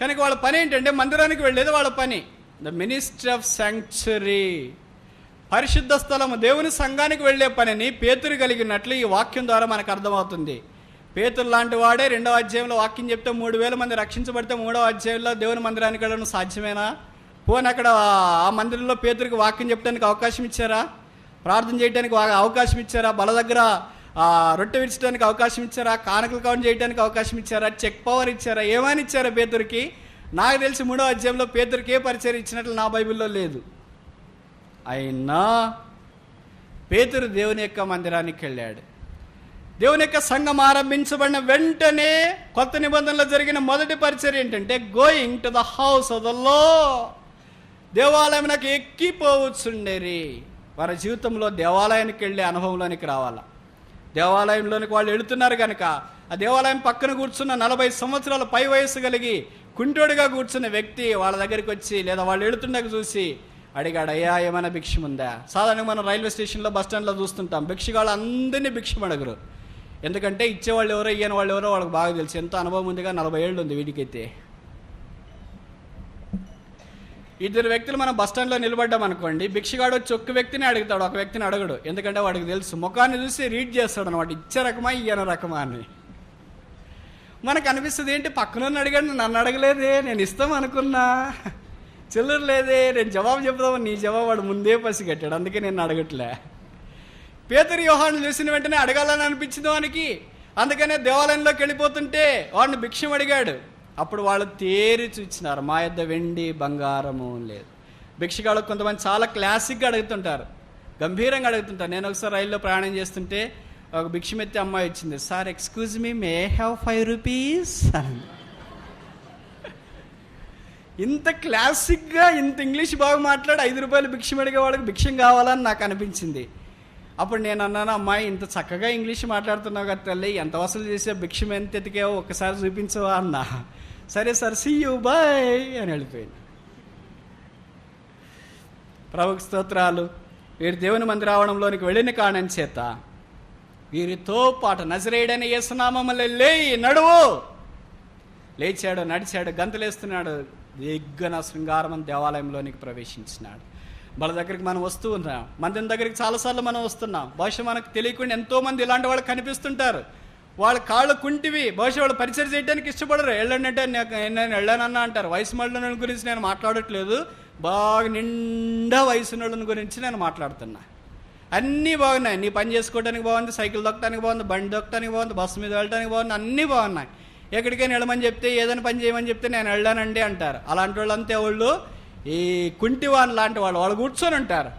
A: కనుక వాళ్ళ పని ఏంటంటే మందిరానికి వెళ్ళేది వాళ్ళ పని. ద మినిస్ట్రీ ఆఫ్ శాంక్చురీ, పరిశుద్ధ స్థలము, దేవుని సంఘానికి వెళ్ళే పనిని పేతురు కలిగినట్లు ఈ వాక్యం ద్వారా మనకు అర్థమవుతుంది. పేతురు లాంటి వాడే 2వ అధ్యాయంలో వాక్యం చెప్తే 3,000 మంది రక్షించబడితే 3వ అధ్యాయంలో దేవుని మందిరానికి వెళ్ళడం సాధ్యమేనా? పోనీ అక్కడ ఆ మందిరంలో పేతురికి వాక్యం చెప్పడానికి అవకాశం ఇచ్చారా? ప్రార్థన చేయడానికి అవకాశం ఇచ్చారా? బల దగ్గర రొట్టె విరచడానికి అవకాశం ఇచ్చారా? కానుకలు కౌంట్ చేయడానికి అవకాశం ఇచ్చారా? చెక్ పవర్ ఇచ్చారా? ఏమని ఇచ్చారా పేతురికి? నాకు తెలిసి 3వ అధ్యాయంలో పేతురికి ఏ పరిచయం ఇచ్చినట్లు నా బైబిల్లో లేదు. అయినా పేతురు దేవుని యొక్క మందిరానికి వెళ్ళాడు. దేవుని యొక్క సంఘం ఆరంభించబడిన వెంటనే కొత్త నిబంధనలో జరిగిన మొదటి పరిచయం ఏంటంటే going to the house of the Lord. దేవాలయంలోకి ఎక్కిపోవచ్చుండేరి. వారి జీవితంలో దేవాలయానికి వెళ్ళే అనుభవంలోనికి రావాలా. దేవాలయంలోనికి వాళ్ళు వెళుతున్నారు కనుక ఆ దేవాలయం పక్కన కూర్చున్న 40 సంవత్సరాల పై వయసు కలిగి కుంటోడుగా కూర్చున్న వ్యక్తి వాళ్ళ దగ్గరికి వచ్చి, లేదా వాళ్ళు వెళుతుండగా చూసి అడిగాడు, అయ్యా ఏమైనా భిక్షం ఉందా? సాధారణంగా మనం రైల్వే స్టేషన్లో బస్ స్టాండ్లో చూస్తుంటాం, భిక్షగాళ్ళు అందరినీ భిక్షం అడగరు. ఎందుకంటే ఇచ్చేవాళ్ళు ఎవరో ఇయ్యని వాళ్ళు ఎవరో వాళ్ళకి బాగా తెలుసు. ఎంత అనుభవం ఉందిగా, 40 ఏళ్ళు ఉంది వీడికైతే. 2 వ్యక్తులు మనం బస్ స్టాండ్లో నిలబడ్డాం అనుకోండి, భిక్షగాడు వచ్చి ఒక్క వ్యక్తిని అడుగుతాడు, ఒక వ్యక్తిని అడగడు. ఎందుకంటే వాడికి తెలుసు, ముఖాన్ని చూసి రీడ్ చేస్తాడు అనమాట, ఇచ్చే రకమా ఇయ్యన రకమా అని. మనకు అనిపిస్తుంది, ఏంటి పక్కన అడిగాడు నన్ను అడగలేదే, నేను ఇస్తాం అనుకున్నా, చిల్లర లేదే, నేను జవాబు చెప్తామని నీ జవాబు వాడు ముందే పసిగట్టాడు, అందుకే నేను అడగట్లే. పేతురు యోహాను చూసిన వెంటనే అడగాలని అనిపించింది వానికి. అందుకనే దేవాలయంలోకి వెళ్ళిపోతుంటే వాడిని భిక్షం అడిగాడు. అప్పుడు వాళ్ళు తేరి చూచినారు, మా యొద్ద వెండి బంగారము లేదు. భిక్షగాళ్ళకు కొంతమంది చాలా క్లాసిక్గా అడుగుతుంటారు, గంభీరంగా అడుగుతుంటారు. నేను ఒకసారి రైల్లో ప్రయాణం చేస్తుంటే ఒక భిక్షమెత్తి అమ్మాయి వచ్చింది, sir excuse me, may have 5 rupees. ఇంత క్లాసిక్గా ఇంత ఇంగ్లీష్ బాగా మాట్లాడి 5 రూపాయలు భిక్షం అడిగే వాళ్ళకి భిక్షం కావాలని నాకు అనిపించింది. అప్పుడు నేను అన్నాను, అమ్మాయి ఇంత చక్కగా ఇంగ్లీష్ మాట్లాడుతున్నావు కదా తల్లి, ఎంత వసూలు చేసే భిక్షం ఎంత ఎతికావో ఒక్కసారి చూపించవా అన్నా. సరే సార్, సీ యూ బాయ్ అని వెళ్ళిపోయింది. ప్రభుకి స్తోత్రాలు. వీరు దేవుని మందిరావడంలోనికి వెళ్ళిన కారణం చేత వీరితో పాటు నజరేయుడైన యేసునామములో లేయి నడువు. లేచాడు, నడిచాడు, గంతులేస్తున్నాడు, దిగ్గన శృంగారం దేవాలయంలోనికి ప్రవేశించినాడు. వాళ్ళ దగ్గరికి మనం వస్తూ ఉన్నాం, మందిరం దగ్గరికి చాలాసార్లు మనం వస్తున్నాం. బహుశా మనకు తెలియకుండా ఎంతోమంది ఇలాంటి వాళ్ళు కనిపిస్తుంటారు. వాళ్ళ కాళ్ళు కుంటివి, బహుశా వాళ్ళు పరిచయం చేయడానికి ఇష్టపడరు. వెళ్ళండి నేను వెళ్ళానన్నా అంటారు. వయసు మళ్ళీ గురించి నేను మాట్లాడట్లేదు, బాగా నిండా వయసు వాళ్ళని గురించి నేను మాట్లాడుతున్నా. అన్నీ బాగున్నాయి, నీ పని చేసుకోవడానికి బాగుంది, సైకిల్ దొక్కడానికి బాగుంది, బండి దొక్కడానికి బాగుంది, బస్సు మీద వెళ్ళడానికి బాగుంది, అన్నీ బాగున్నాయి. ఎక్కడికైనా వెళ్ళమని చెప్తే, ఏదైనా పని చేయమని చెప్తే నేను వెళ్ళానండి అంటారు. అలాంటి వాళ్ళు అంతే, వాళ్ళు ఈ కుంటివాన్ లాంటి వాళ్ళు కూర్చొని ఉంటారు.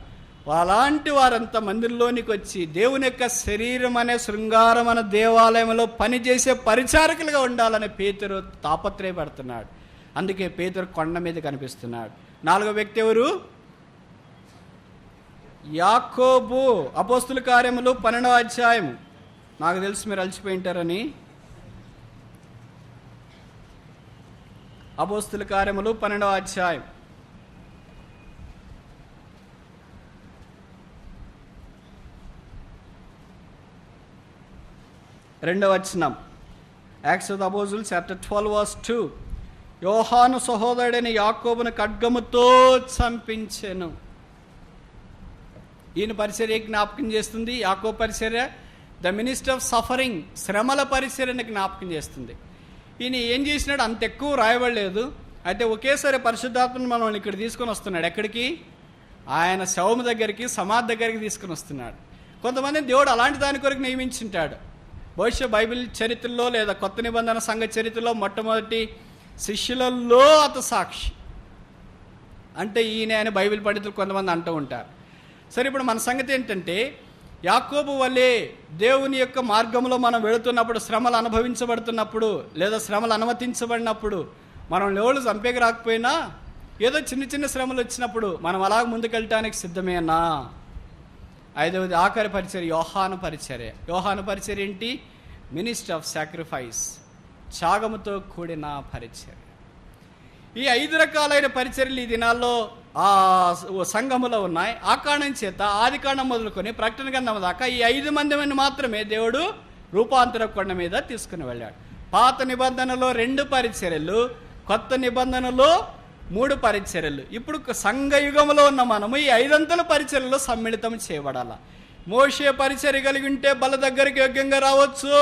A: అలాంటి వారంతా మందిరంలోనికి వచ్చి దేవుని యొక్క శరీరం అనే శృంగారం అనే దేవాలయంలో పనిచేసే పరిచారకులుగా ఉండాలని పేతురు తాపత్రయపడుతున్నాడు. అందుకే పేతురు కొండ మీద కనిపిస్తున్నాడు. 4వ వ్యక్తి ఎవరు? యాకోబు. అపోస్తుల కార్యములు 12వ అధ్యాయం. నాకు తెలుసు మీరు అలసిపోయి ఉంటారని. అపోస్తుల కార్యములు 12వ అధ్యాయం. 2వ వచనం. Acts of the apostles chapter 12 verse 2. యోహాను సహోదరుడైన యాకోబును ఖడ్గముతో చంపించెను. ఈయన పరిచర్య జ్ఞాపకం చేస్తుంది. యాకోబు పరిచర్య ద మినిస్టర్ ఆఫ్ సఫరింగ్, శ్రమల పరిచర్యని జ్ఞాపకం చేస్తుంది. ఈయన ఏం చేసినాడు అంత ఎక్కువ రాయబడలేదు. అయితే ఒకేసారి పరిశుద్ధాత్మను మనం ఇక్కడ తీసుకొని వస్తున్నాడు. ఎక్కడికి? ఆయన శవము దగ్గరికి, సమాధి దగ్గరికి తీసుకుని వస్తున్నాడు. కొంతమంది దేవుడు అలాంటి దాని కొరకు నియమించుంటాడు. బహుశా బైబిల్ చరిత్రలో లేదా కొత్త నిబంధన సంఘ చరిత్రలో మొట్టమొదటి శిష్యులలో అత సాక్షి అంటే ఈయన అని బైబిల్ పండితులు కొంతమంది అంటూ ఉంటారు. సరే, ఇప్పుడు మన సంగతి ఏంటంటే, యాకోబు వలె దేవుని యొక్క మార్గంలో మనం వెళుతున్నప్పుడు, శ్రమలు అనుభవించబడుతున్నప్పుడు లేదా శ్రమలు అనుమతించబడినప్పుడు, మనం ఎవరు చంపేకి రాకపోయినా ఏదో చిన్న చిన్న శ్రమలు వచ్చినప్పుడు మనం అలాగ ముందుకెళ్ళటానికి సిద్ధమేనా? 5వది ఆఖరి పరిచర్య యోహాను పరిచర్య. యోహాను పరిచర్య ఏంటి? మినిస్టర్ ఆఫ్ సాక్రిఫైస్, త్యాగముతో కూడిన పరిచర్య. ఈ 5 రకాలైన పరిచర్యలు ఈ దినాల్లో ఆ సంఘములో ఉన్నాయి. ఆ కారణం చేత ఆది కాండం మొదలుకొని ప్రకటన గ్రంథం దాకా ఈ 5 మందిని మాత్రమే దేవుడు రూపాంతర కొండ మీద తీసుకుని వెళ్ళాడు. పాత నిబంధనలో 2 పరిచర్యలు, కొత్త నిబంధనలో 3 పరిచర్యలు. ఇప్పుడు సంఘయుగంలో ఉన్న మనము ఈ 5 పరిచర్యలు సమ్మిళితం చేయబడాల. మోషే పరిచర్య కలిగి ఉంటే బల దగ్గరికి యోగ్యంగా రావచ్చు,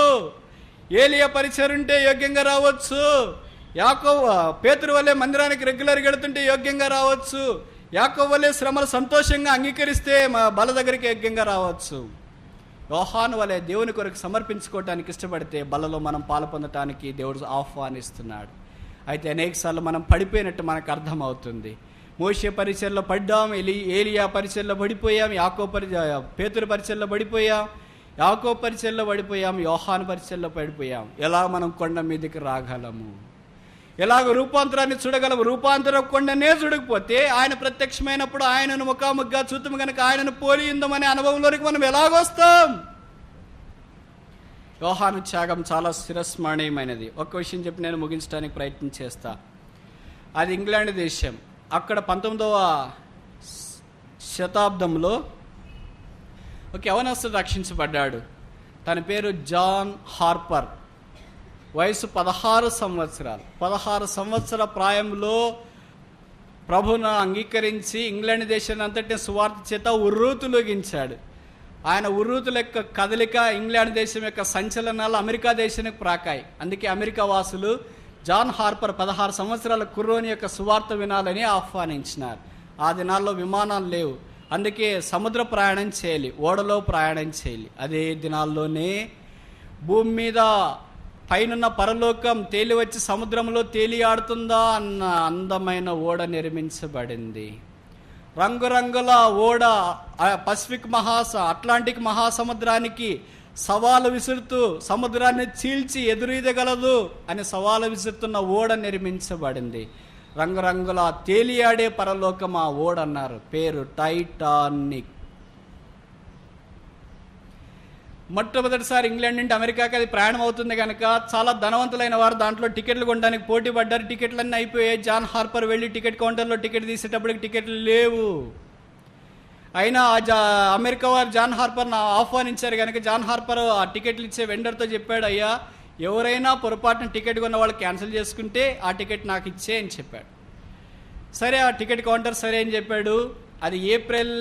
A: ఏలియా పరిచర్య ఉంటే యోగ్యంగా రావచ్చు, పేతురు వలె మందిరానికి రెగ్యులర్గా వెళుతుంటే యోగ్యంగా రావచ్చు, యాకోబు వలె శ్రమలు సంతోషంగా అంగీకరిస్తే బల దగ్గరికి యోగ్యంగా రావచ్చు. యోహాను వలె దేవుని కొరకు సమర్పించుకోవటానికి ఇష్టపడితే బలలో మనం పాలు పొందటానికి దేవుడు ఆహ్వానిస్తున్నాడు. అయితే అనేకసార్లు మనం పడిపోయినట్టు మనకు అర్థమవుతుంది. మోషే పరిచర్లో పడ్డాం, ఏలియా పరిచర్లో పడిపోయాం, పేతురు పరిచర్లో పడిపోయాం, యాకోబు పరిచర్లో పడిపోయాం, యోహాను పరిచర్లో పడిపోయాం. ఎలా మనం కొండ మీదకి రాగలము? ఎలాగ రూపాంతరాన్ని చూడగలము? రూపాంతర కొండనే చూడకపోతే ఆయన ప్రత్యక్షమైనప్పుడు ఆయనను ముఖాముఖిగా చూద్దాము కనుక ఆయనను పోలి ఉందామనే అనుభవంలోనికి మనం ఎలాగొస్తాం? యోహాను త్యాగం చాలా శిరస్మరణీయమైనది. ఒక్క విషయం చెప్పి నేను ముగించడానికి ప్రయత్నం చేస్తా. అది ఇంగ్లాండ్ దేశం. అక్కడ 19వ శతాబ్దంలో ఒక యవనస్తుడు రక్షించబడ్డాడు. తన పేరు జాన్ హార్పర్. వయసు 16 సంవత్సరాలు. 16 సంవత్సరాల ప్రాయంలో ప్రభువును అంగీకరించి ఇంగ్లాండ్ దేశాన్ని అంతటి సువార్త చేత ఉర్రూతులోగించాడు. ఆయన ఉర్రూతుల యొక్క కదలిక ఇంగ్లాండ్ దేశం యొక్క సంచలనాలు అమెరికా దేశానికి ప్రాకాయి. అందుకే అమెరికా వాసులు జాన్ హార్పర్ 16 సంవత్సరాల కుర్రోని యొక్క సువార్త వినాలని ఆహ్వానించినారు. ఆ దినాల్లో విమానాలు లేవు, అందుకే సముద్ర ప్రయాణం చేయాలి, ఓడలో ప్రయాణం చేయాలి. అదే దినాల్లోనే భూమి మీద పైనున్న పరలోకం తేలి వచ్చి సముద్రంలో తేలి ఆడుతుందా అన్న అందమైన ఓడ నిర్మించబడింది. రంగురంగుల ఓడ పసిఫిక్ అట్లాంటిక్ మహాసముద్రానికి సవాలు విసురుతూ సముద్రాన్ని చీల్చి ఎదురీదగలదు అని సవాలు విసురుతున్న ఓడ నిర్మించబడింది. రంగురంగుల తేలియాడే పరలోకం ఆ ఓడ అన్నారు. పేరు టైటానిక్. మొట్టమొదటిసారి ఇంగ్లాండ్ నుండి అమెరికాకి అది ప్రయాణం అవుతుంది కనుక చాలా ధనవంతులైన వారు దాంట్లో టికెట్లు కొనడానికి పోటీ పడ్డారు. టికెట్లన్నీ అయిపోయాయి. జాన్ హార్పర్ వెళ్ళి టికెట్ కౌంటర్లో టికెట్ తీసేటప్పటికి టికెట్లు లేవు. అయినా అమెరికా వారు జాన్ హార్పర్ను ఆహ్వానించారు కనుక జాన్ హార్పర్ ఆ టికెట్లు ఇచ్చే వెండర్తో చెప్పాడు, అయ్యా ఎవరైనా పొరపాటున టికెట్ కొన్న వాళ్ళు క్యాన్సిల్ చేసుకుంటే ఆ టికెట్ నాకు ఇచ్చే అని చెప్పాడు. సరే ఆ టికెట్ కౌంటర్ సరే అని చెప్పాడు. అది ఏప్రిల్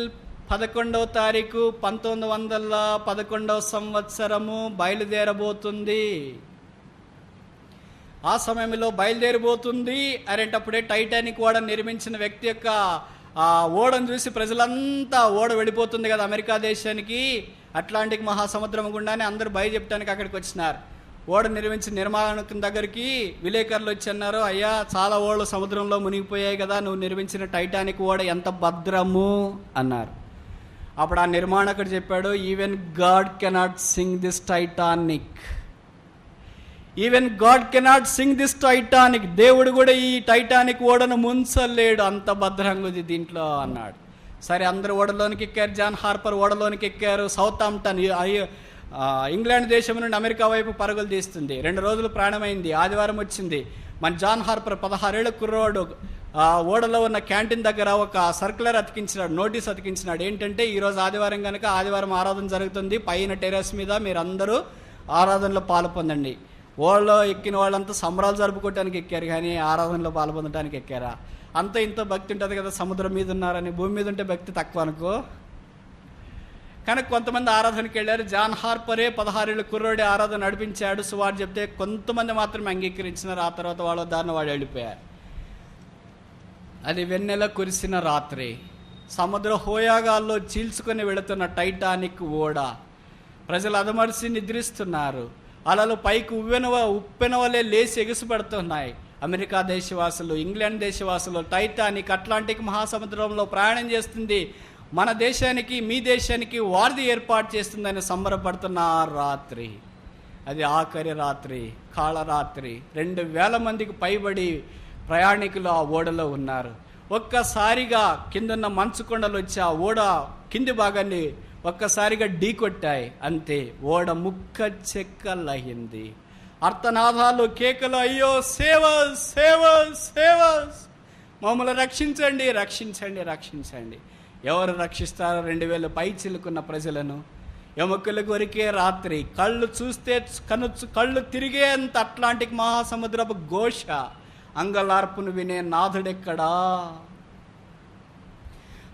A: 11వ తారీఖు 1911 సంవత్సరము బయలుదేరబోతుంది. ఆ సమయంలో బయలుదేరబోతుంది అనేటప్పుడే టైటానిక్ ఓడ నిర్మించిన వ్యక్తి యొక్క ఆ ఓడను చూసి ప్రజలంతా ఓడ వెళ్ళిపోతుంది కదా అమెరికా దేశానికి, అట్లాంటిక్ మహాసముద్రం గుండానే అందరూ భయ చెప్పడానికి అక్కడికి వచ్చినారు. ఓడ నిర్మించిన నిర్మాణం దగ్గరికి విలేకరులు వచ్చి అన్నారు, అయ్యా చాలా ఓడలు సముద్రంలో మునిగిపోయాయి కదా, నువ్వు నిర్మించిన టైటానిక్ ఓడ ఎంత భద్రము అన్నారు. అప్పుడు ఆ నిర్మాణకుడు చెప్పాడు, even God cannot Singh this Titanic, even God cannot Singh this Titanic, దేవుడు కూడా ఈ టైటానిక్ ఓడను ముంచలేడు, అంత భద్రంగా ఉంది దీంట్లో అన్నాడు. సరే అందరూ ఓడలోనికి ఎక్కారు. జాన్ హార్పర్ ఓడలోనికి ఎక్కారు. సౌత్ ఆంప్టన్ ఇంగ్లాండ్ దేశం నుండి అమెరికా వైపు పరుగులు తీస్తుంది. 2 రోజులు ప్రయాణమైంది. ఆదివారం వచ్చింది. మన జాన్ హార్పర్ 16 ఏళ్ల కుర్రోడు ఓడలో ఉన్న క్యాంటీన్ దగ్గర ఒక సర్క్యులర్ అతికించినాడు, నోటీస్ అతికించినాడు. ఏంటంటే ఈరోజు ఆదివారం కనుక ఆదివారం ఆరాధన జరుగుతుంది, పైన టెర్రస్ మీద మీరందరూ ఆరాధనలో పాలు పొందండి. ఓడలో ఎక్కిన వాళ్ళంతా సంబరాలు జరుపుకోవటానికి ఎక్కారు కానీ ఆరాధనలో పాలు పొందడానికి ఎక్కారా? అంత ఇంత భక్తి ఉంటుంది కదా, సముద్రం మీద ఉన్నారని. భూమి మీద ఉంటే భక్తి తక్కువ అనుకో. కనుక కొంతమంది ఆరాధనకి వెళ్ళారు. జాన్ హార్పరే 16 ఏళ్ళ కుర్రోడి ఆరాధన నడిపించాడు. సువార్త చెప్తే కొంతమంది మాత్రమే అంగీకరించినారు. ఆ తర్వాత వాళ్ళ దారిని వాడు వెళ్ళిపోయారు. అది వెన్నెల కురిసిన రాత్రి. సముద్ర హోయాగాల్లో చీల్చుకొని వెళుతున్న టైటానిక్ ఓడ. ప్రజలు అదమరిసి నిద్రిస్తున్నారు. అలలు పైకి ఉప్పెన వలె లేచి ఎగుసిపడుతున్నాయి. అమెరికా దేశవాసులు, ఇంగ్లాండ్ దేశవాసులు టైటానిక్ అట్లాంటిక్ మహాసముద్రంలో ప్రయాణం చేస్తుంది, మన దేశానికి మీ దేశానికి వారధి ఏర్పాటు చేస్తుందని సంబరపడుతున్న ఆ రాత్రి, అది ఆఖరి రాత్రి, కాళరాత్రి. 2,000 మందికి పైబడి ప్రయాణికులు ఆ ఓడలో ఉన్నారు. ఒక్కసారిగా కిందన్న మంచు కొండలు వచ్చి ఆ ఓడ కింది భాగాన్ని ఒక్కసారిగా ఢీకొట్టాయి. అంతే, ఓడ ముక్క చెక్కలయ్యింది. అర్థనాదాలు, కేకలు, అయ్యో సేవస్ సేవస్ సేవస్, మమ్మల్ని రక్షించండి రక్షించండి రక్షించండి. ఎవరు రక్షిస్తారో? 2,000 పై చిలుకున్న ప్రజలను ఎముకల కొరికే రాత్రి, కళ్ళు చూస్తే కళ్ళు తిరిగేంత అట్లాంటిక్ మహాసముద్రపు ఘోష, అంగలార్పును వినే నాథుడెక్కడా?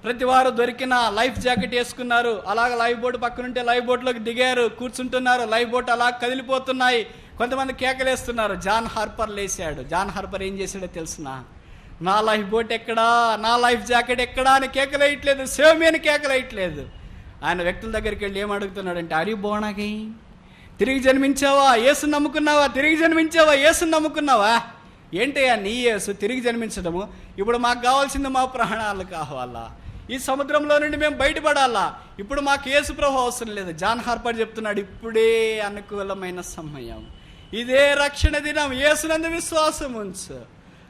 A: ప్రతి వారు దొరికిన లైఫ్ జాకెట్ వేసుకున్నారు, అలాగ లైఫ్ బోట్ పక్కనుంటే లైఫ్ బోట్లోకి దిగారు, కూర్చుంటున్నారు, లైఫ్ బోట్ అలా కదిలిపోతున్నాయి. కొంతమంది కేకలేస్తున్నారు. జాన్ హార్పర్ లేచాడు. జాన్ హార్పర్ ఏం చేశాడో తెలుసునా? నా లైఫ్ బోట్ ఎక్కడా, నా లైఫ్ జాకెట్ ఎక్కడా అని కేకలేయట్లేదు, సేవ్ మీ అని కేకలేయట్లేదు. ఆయన వ్యక్తుల దగ్గరికి వెళ్ళి ఏమడుగుతున్నాడంటే, అరి బోనగై, తిరిగి జన్మించావా? యేసుని నమ్ముకున్నావా? తిరిగి జన్మించావా? యేసుని నమ్ముకున్నావా? ఏంటయ్యా నీ యేసు తిరిగి జన్మించడము? ఇప్పుడు మాకు కావాల్సింది మా ప్రాణాలు కావాలా? ఈ సముద్రంలో నుండి మేము బయటపడాలా? ఇప్పుడు మాకు యేసు ప్రభు అవసరం లేదు. జాన్ హార్పర్ చెప్తున్నాడు, ఇప్పుడే అనుకూలమైన సమయం, ఇదే రక్షణ దినం, యేసునందు విశ్వాసం ఉంచు.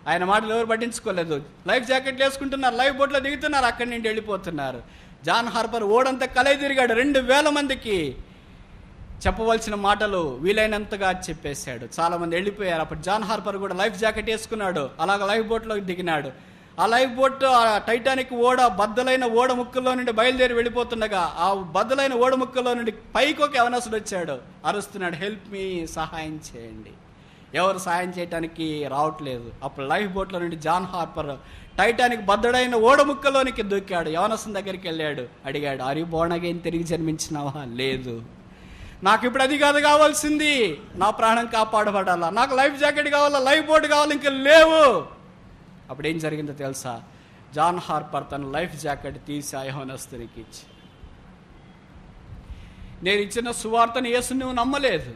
A: ఆయన మాటలు ఎవరు పట్టించుకోలేదు. లైఫ్ జాకెట్లు వేసుకుంటున్నారు, లైఫ్ బోట్లో దిగుతున్నారు, అక్కడి నుండి వెళ్ళిపోతున్నారు. జాన్ హార్పర్ ఓడంతా కలయి తిరిగాడు. 2,000 మందికి చెప్పవలసిన మాటలు వీలైనంతగా చెప్పేశాడు. చాలామంది వెళ్ళిపోయారు. అప్పుడు జాన్ హార్పర్ కూడా లైఫ్ జాకెట్ వేసుకున్నాడు, అలాగ లైఫ్ బోట్లోకి దిగినాడు. ఆ లైఫ్ బోట్, ఆ టైటానిక్ ఓడ బద్దలైన ఓడ ముక్కల్లో నుండి బయలుదేరి వెళ్ళిపోతుండగా, ఆ బద్దలైన ఓడ ముక్కల్లో నుండి పైకి ఒక యవనస్తుడు వచ్చాడు, అరుస్తున్నాడు, హెల్ప్ మీ, సహాయం చేయండి. ఎవరు సహాయం చేయటానికి రావట్లేదు. అప్పుడు లైఫ్ బోట్లో నుండి జాన్ హార్పర్ టైటానిక్ బద్దడైన ఓడ ముక్కలోనికి దూకాడు. యవనస్తుని దగ్గరికి వెళ్ళాడు, అడిగాడు, అరి బోనగైన్ తిరిగి జన్మించినావా? లేదు. నాకు ఇప్పుడు అది కాదు కావాల్సింది, నా ప్రాణం కాపాడబడాలా, నాకు లైఫ్ జాకెట్ కావాలా, లైఫ్ బోట్ కావాలి, ఇంకా లేవు. అప్పుడు ఏం జరిగిందో తెలుసా? జాన్ హార్పర్ తన లైఫ్ జాకెట్ తీసి ఆ యవనస్తునికి ఇచ్చి, నేను ఇచ్చిన సువార్తను యేసు నువ్వు నమ్మలేదు,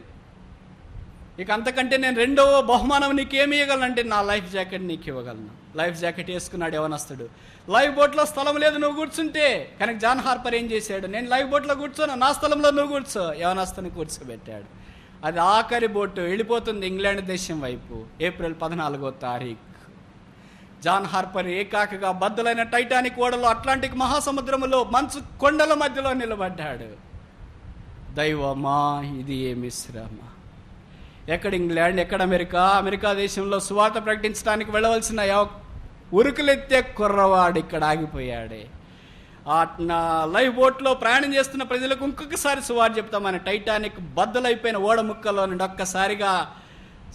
A: ఇక అంతకంటే నేను రెండవ బహుమానం నీకేమి ఇవ్వగలనంటే నా లైఫ్ జాకెట్ నీకు ఇవ్వగలను. లైఫ్ జాకెట్ వేసుకున్నాడు యవనస్తుడు. లైఫ్ బోట్లో స్థలం లేదు నువ్వు కూర్చుంటే. కానీ జాన్ హార్పర్ ఏం చేశాడు? నేను లైఫ్ బోట్లో కూర్చోను, నా స్థలంలో నువ్వు కూర్చో. యవనస్తుని కూర్చోబెట్టాడు. అది ఆఖరి బోటు వెళ్ళిపోతుంది ఇంగ్లాండ్ దేశం వైపు. ఏప్రిల్ 14వ తారీఖు జాన్ హార్పర్ ఏకాకిగా బద్దలైన టైటానిక్ ఓడలో అట్లాంటిక్ మహాసముద్రములో మంచు కొండల మధ్యలో నిలబడ్డాడు. దైవమా, ఇది ఏమి శ్రమ! ఎక్కడ ఇంగ్లాండ్, ఎక్కడ అమెరికా? అమెరికా దేశంలో సువార్త ప్రకటించడానికి వెళ్ళవలసిన ఉరుకులెత్తే కుర్రవాడు ఇక్కడ ఆగిపోయాడే. నా లైఫ్ బోట్లో ప్రయాణం చేస్తున్న ప్రజలకు ఇంకొకసారి సువార్త చెప్తామని టైటానిక్ బద్దలైపోయిన ఓడ ముక్కలో నుండి ఒక్కసారిగా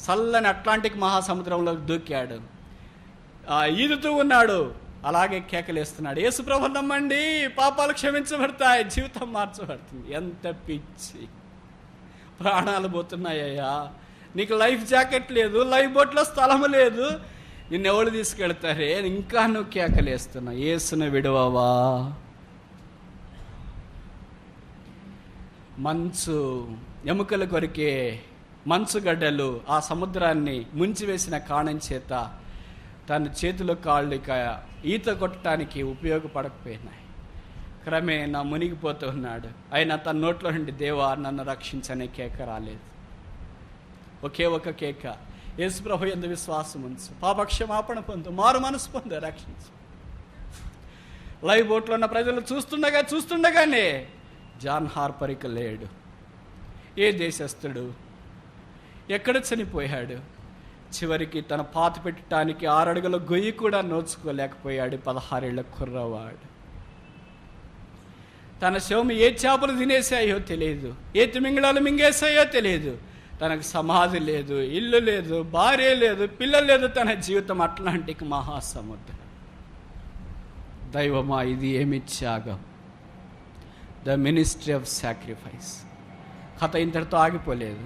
A: చల్లని అట్లాంటిక్ మహాసముద్రంలోకి దూకాడు. ఈదుతూ ఉన్నాడు, అలాగే కేకలేస్తున్నాడు, యేసు ప్రభువుని నమ్మండి, పాపాలు క్షమించబడతాయి, జీవితం మార్చబడుతుంది. ఎంత పిచ్చి! ప్రాణాలు పోతున్నాయ్యా. నీకు లైఫ్ జాకెట్ లేదు, లైఫ్ బోట్లో స్థలం లేదు, నిన్నెవడు తీసుకెళ్తారే? ఇంకా నువ్వు కేకలేస్తున్నావు, యేసును విడవవా? మంచు, ఎముకల కొరికే మంచుగడ్డలు ఆ సముద్రాన్ని ముంచివేసిన కారణం చేత తన చేతుల కాళ్ళు ఇక ఈత కొట్టడానికి ఉపయోగపడకపోయినాయి. క్రమేణా మునిగిపోతూ ఉన్నాడు. అయినా తన నోట్లో నుండి దేవా నన్ను రక్షించనే కేక రాలేదు. ఒకే ఒక కేక, యేసు ప్రభు యందు విశ్వాసం ఉంచు, పాపక్షమాపణ పొందు, మారు మనసు పొందు, రక్షించు. లైవ్ బోట్లో ఉన్న ప్రజలు చూస్తుండగానే జాన్ హార్పర్ ఇక లేడు. ఏ దేశస్థుడు, ఎక్కడ చనిపోయాడు? చివరికి తన పాత పెట్టడానికి 6 అడుగుల గొయ్యి కూడా నోచుకోలేకపోయాడు 16 ఏళ్ల కుర్రవాడు. తన శవం ఏ చేపలు తినేసాయో తెలియదు, ఏ తిమింగళాలు మింగేసాయో తెలియదు. తనకు సమాధి లేదు, ఇల్లు లేదు, భార్య లేదు, పిల్లలు లేదు. తన జీవితం అట్లాంటిక్ మహాసముద్రం. దైవమా, ఇది ఏమి త్యాగం! The ministry of sacrifice. కథ ఇంతటితో ఆగిపోలేదు.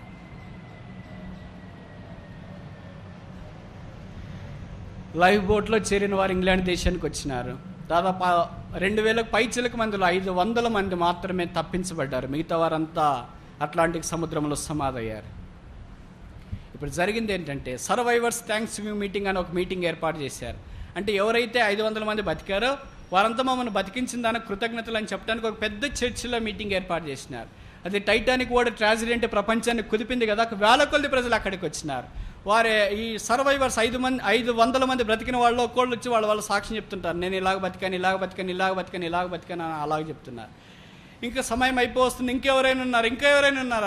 A: లైఫ్ బోట్లో చేరిన వారు ఇంగ్లాండ్ దేశానికి వచ్చినారు. దాదాపు 2000 పైచిలకు మందిలో 500 మంది మాత్రమే తప్పించబడ్డారు. మిగతా వారంతా అట్లాంటిక్ సముద్రంలో సమాధయ్యారు. ఇప్పుడు జరిగింది ఏంటంటే, సర్వైవర్స్ థ్యాంక్స్ గివింగ్ మీటింగ్ అని ఒక మీటింగ్ ఏర్పాటు చేశారు. అంటే ఎవరైతే 500 మంది బతికారో వారంతా మమ్మల్ని బతికించిన దానికి కృతజ్ఞతలు అని చెప్పడానికి ఒక పెద్ద చర్చిలో మీటింగ్ ఏర్పాటు చేసినారు. అది టైటానిక్ ఓడ ట్రాజడీ అంటే ప్రపంచాన్ని కుదిపింది కదా, 1000 కొద్ది ప్రజలు అక్కడికి వచ్చినారు. వారే ఈ సర్వైవర్స్ 500 మంది బ్రతికిన వాళ్ళు ఒక్కోళ్ళు వచ్చి వాళ్ళ సాక్ష్యం చెప్తుంటారు. నేను ఇలాగ బతికాను అని అలాగ చెప్తున్నారు. ఇంకా సమయం అయిపోతుంది, ఇంకెవరైనా ఉన్నారు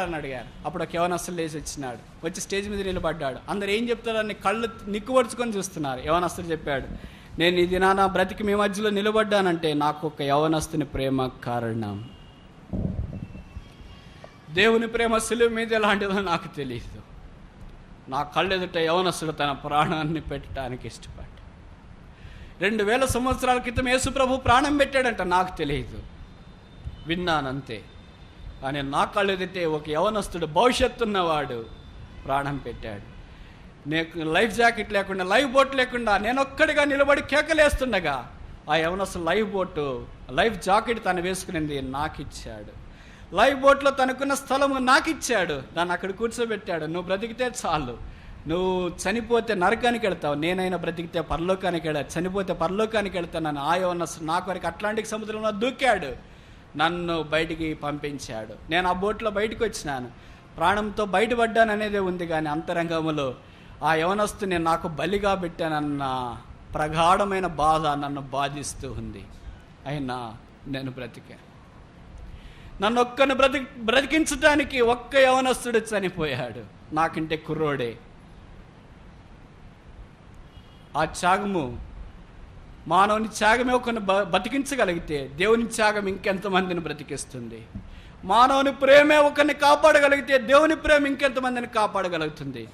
A: అని అడిగారు. అప్పుడు ఒక యవనస్తుడు లేచి వచ్చినాడు, వచ్చి స్టేజ్ మీద నిలబడ్డాడు. అందరు ఏం చెప్తారని కళ్ళు నిక్కుపడుచుకొని చూస్తున్నారు. యవనస్తుడు చెప్పాడు, నేను ఈ దినాన బ్రతికి మీ మధ్యలో నిలబడ్డానంటే నాకు ఒక యవనస్తుని ప్రేమ కారణం. దేవుని ప్రేమ సిలువ మీద ఎలాంటిదో నాకు తెలియదు. నా కళ్ళెదుట యవనస్తుడు తన ప్రాణాన్ని పెట్టడానికి ఇష్టపడ్డాడు. 2000 సంవత్సరాల క్రితం యేసు ప్రభు ప్రాణం పెట్టాడంట, నాకు తెలియదు, విన్నానంతే. కానీ నా కళ్ళెదిటే ఒక యవనస్తుడు, భవిష్యత్తు ఉన్నవాడు ప్రాణం పెట్టాడు. నేను లైఫ్ జాకెట్ లేకుండా, లైఫ్ బోట్ లేకుండా నేను ఒక్కడిగా నిలబడి కేకలేస్తుండగా ఆ యవనస్తుడు లైఫ్ జాకెట్ తను వేసుకునింది నాకు ఇచ్చాడు. లైఫ్ బోట్లో తనకున్న స్థలము నాకు ఇచ్చాడు. దాన్ని అక్కడ కూర్చోబెట్టాడు. నువ్వు బ్రతికితే చాలు, నువ్వు చనిపోతే నరకానికి వెళ్తావు, నేనైనా బ్రతికితే పరలోకానికి చనిపోతే పరలోకానికి వెళ్తానని ఆ యవనస్తుడు నా కొరకు అట్లాంటిక్ సముద్రంలో దూకాడు, నన్ను బయటికి పంపించాడు. నేను ఆ బోట్లో బయటకు వచ్చినాను, ప్రాణంతో బయటపడ్డాను అనేదే ఉంది. కానీ అంతరంగంలో ఆ యవనస్తుని నాకు బలిగా పెట్టానన్న ప్రగాఢమైన బాధ నన్ను బాధిస్తూ ఉంది. అయినా నేను బ్రతికాను. నన్ను ఒక్కను బ్రతికించడానికి ఒక్క యవనస్తుడు చనిపోయాడు, నాకంటే కుర్రోడే. ఆ త్యాగము, మానవుని త్యాగమే ఒకరిని బతికించగలిగితే దేవుని త్యాగం ఇంకెంతమందిని బ్రతికిస్తుంది. మానవుని ప్రేమే ఒకరిని కాపాడగలిగితే దేవుని ప్రేమ ఇంకెంతమందిని కాపాడగలుగుతుంది.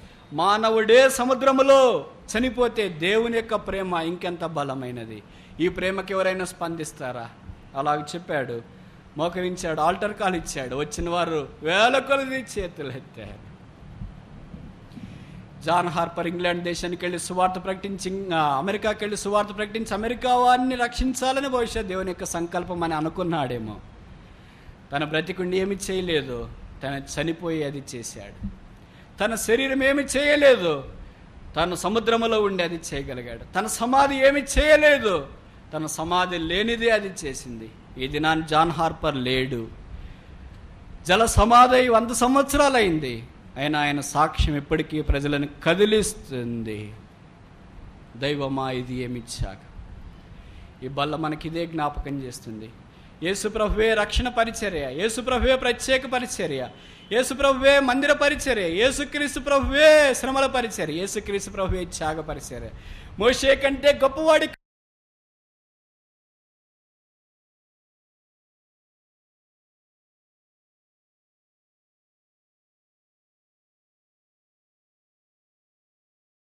A: మానవుడే సముద్రములో చనిపోతే దేవుని యొక్క ప్రేమ ఇంకెంత బలమైనది. ఈ ప్రేమకి ఎవరైనా స్పందిస్తారా? అలాగ చెప్పాడు, మోకరించాడు, ఆల్టర్ కాల్ ఇచ్చాడు. వచ్చిన వారు వేల కొలది చేతులు ఎత్తారు. జాన్ హార్పర్ ఇంగ్లాండ్ దేశానికి వెళ్ళి సువార్త ప్రకటించి, అమెరికాకి వెళ్ళి సువార్త ప్రకటించి అమెరికా వారిని రక్షించాలని బహుశా దేవుని యొక్క సంకల్పం అని అనుకున్నాడేమో. తన బ్రతికుండి ఏమి చేయలేదు, తన చనిపోయి అది చేశాడు. తన శరీరం ఏమి చేయలేదు, తను సముద్రములో ఉండి అది చేయగలిగాడు. తన సమాధి ఏమి చేయలేదు, తన సమాధి లేనిదే అది చేసింది. ఈ దినాన్ని జాన్ హార్పర్ లేడు, జల సమాధి 100 సంవత్సరాలు అయింది. అయినా ఆయన సాక్ష్యం ఇప్పటికీ ప్రజలను కదిలిస్తుంది. దైవమా, ఇది ఏమి త్యాగం! ఈ బల్ల మనకి ఇదే జ్ఞాపకం చేస్తుంది. యేసుప్రభువే రక్షణ పరిచర్య, యేసుప్రభువే ప్రత్యేక పరిచర్య, యేసుప్రభువే మందిర పరిచర్య, యేసుక్రీస్తు ప్రభువే శ్రమల పరిచర్య, యేసుక్రీస్తు ప్రభువే త్యాగ పరిచర్య. మోషే కంటే గొప్పవాడి